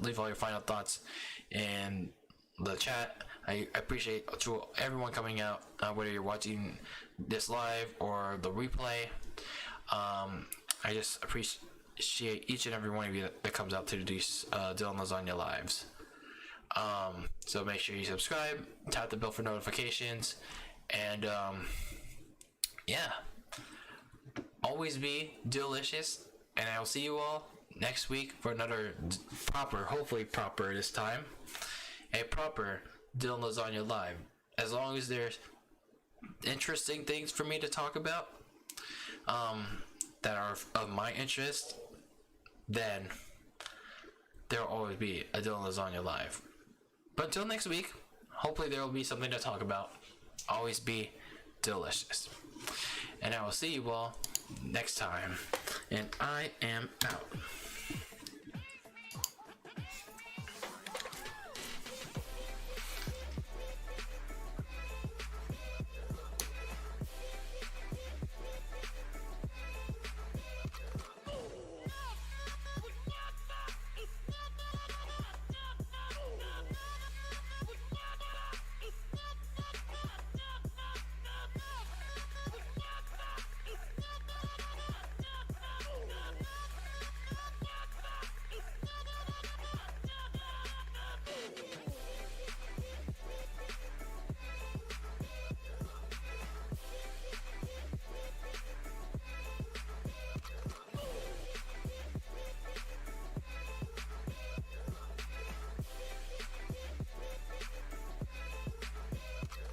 Leave all your final thoughts in the chat. I appreciate everyone coming out, whether you're watching this live or the replay. I just appreciate each and every one of you that comes out to these DylanLasagna lives. So make sure you subscribe, tap the bell for notifications, and yeah, always be delicious, and I will see you all next week for another proper, hopefully proper this time, a proper Dylan Lasagna Live. As long as there's interesting things for me to talk about, that are of my interest, then there'll always be a Dylan Lasagna Live. But until next week, hopefully there will be something to talk about. Always be delicious. And I will see you all next time. And I am out.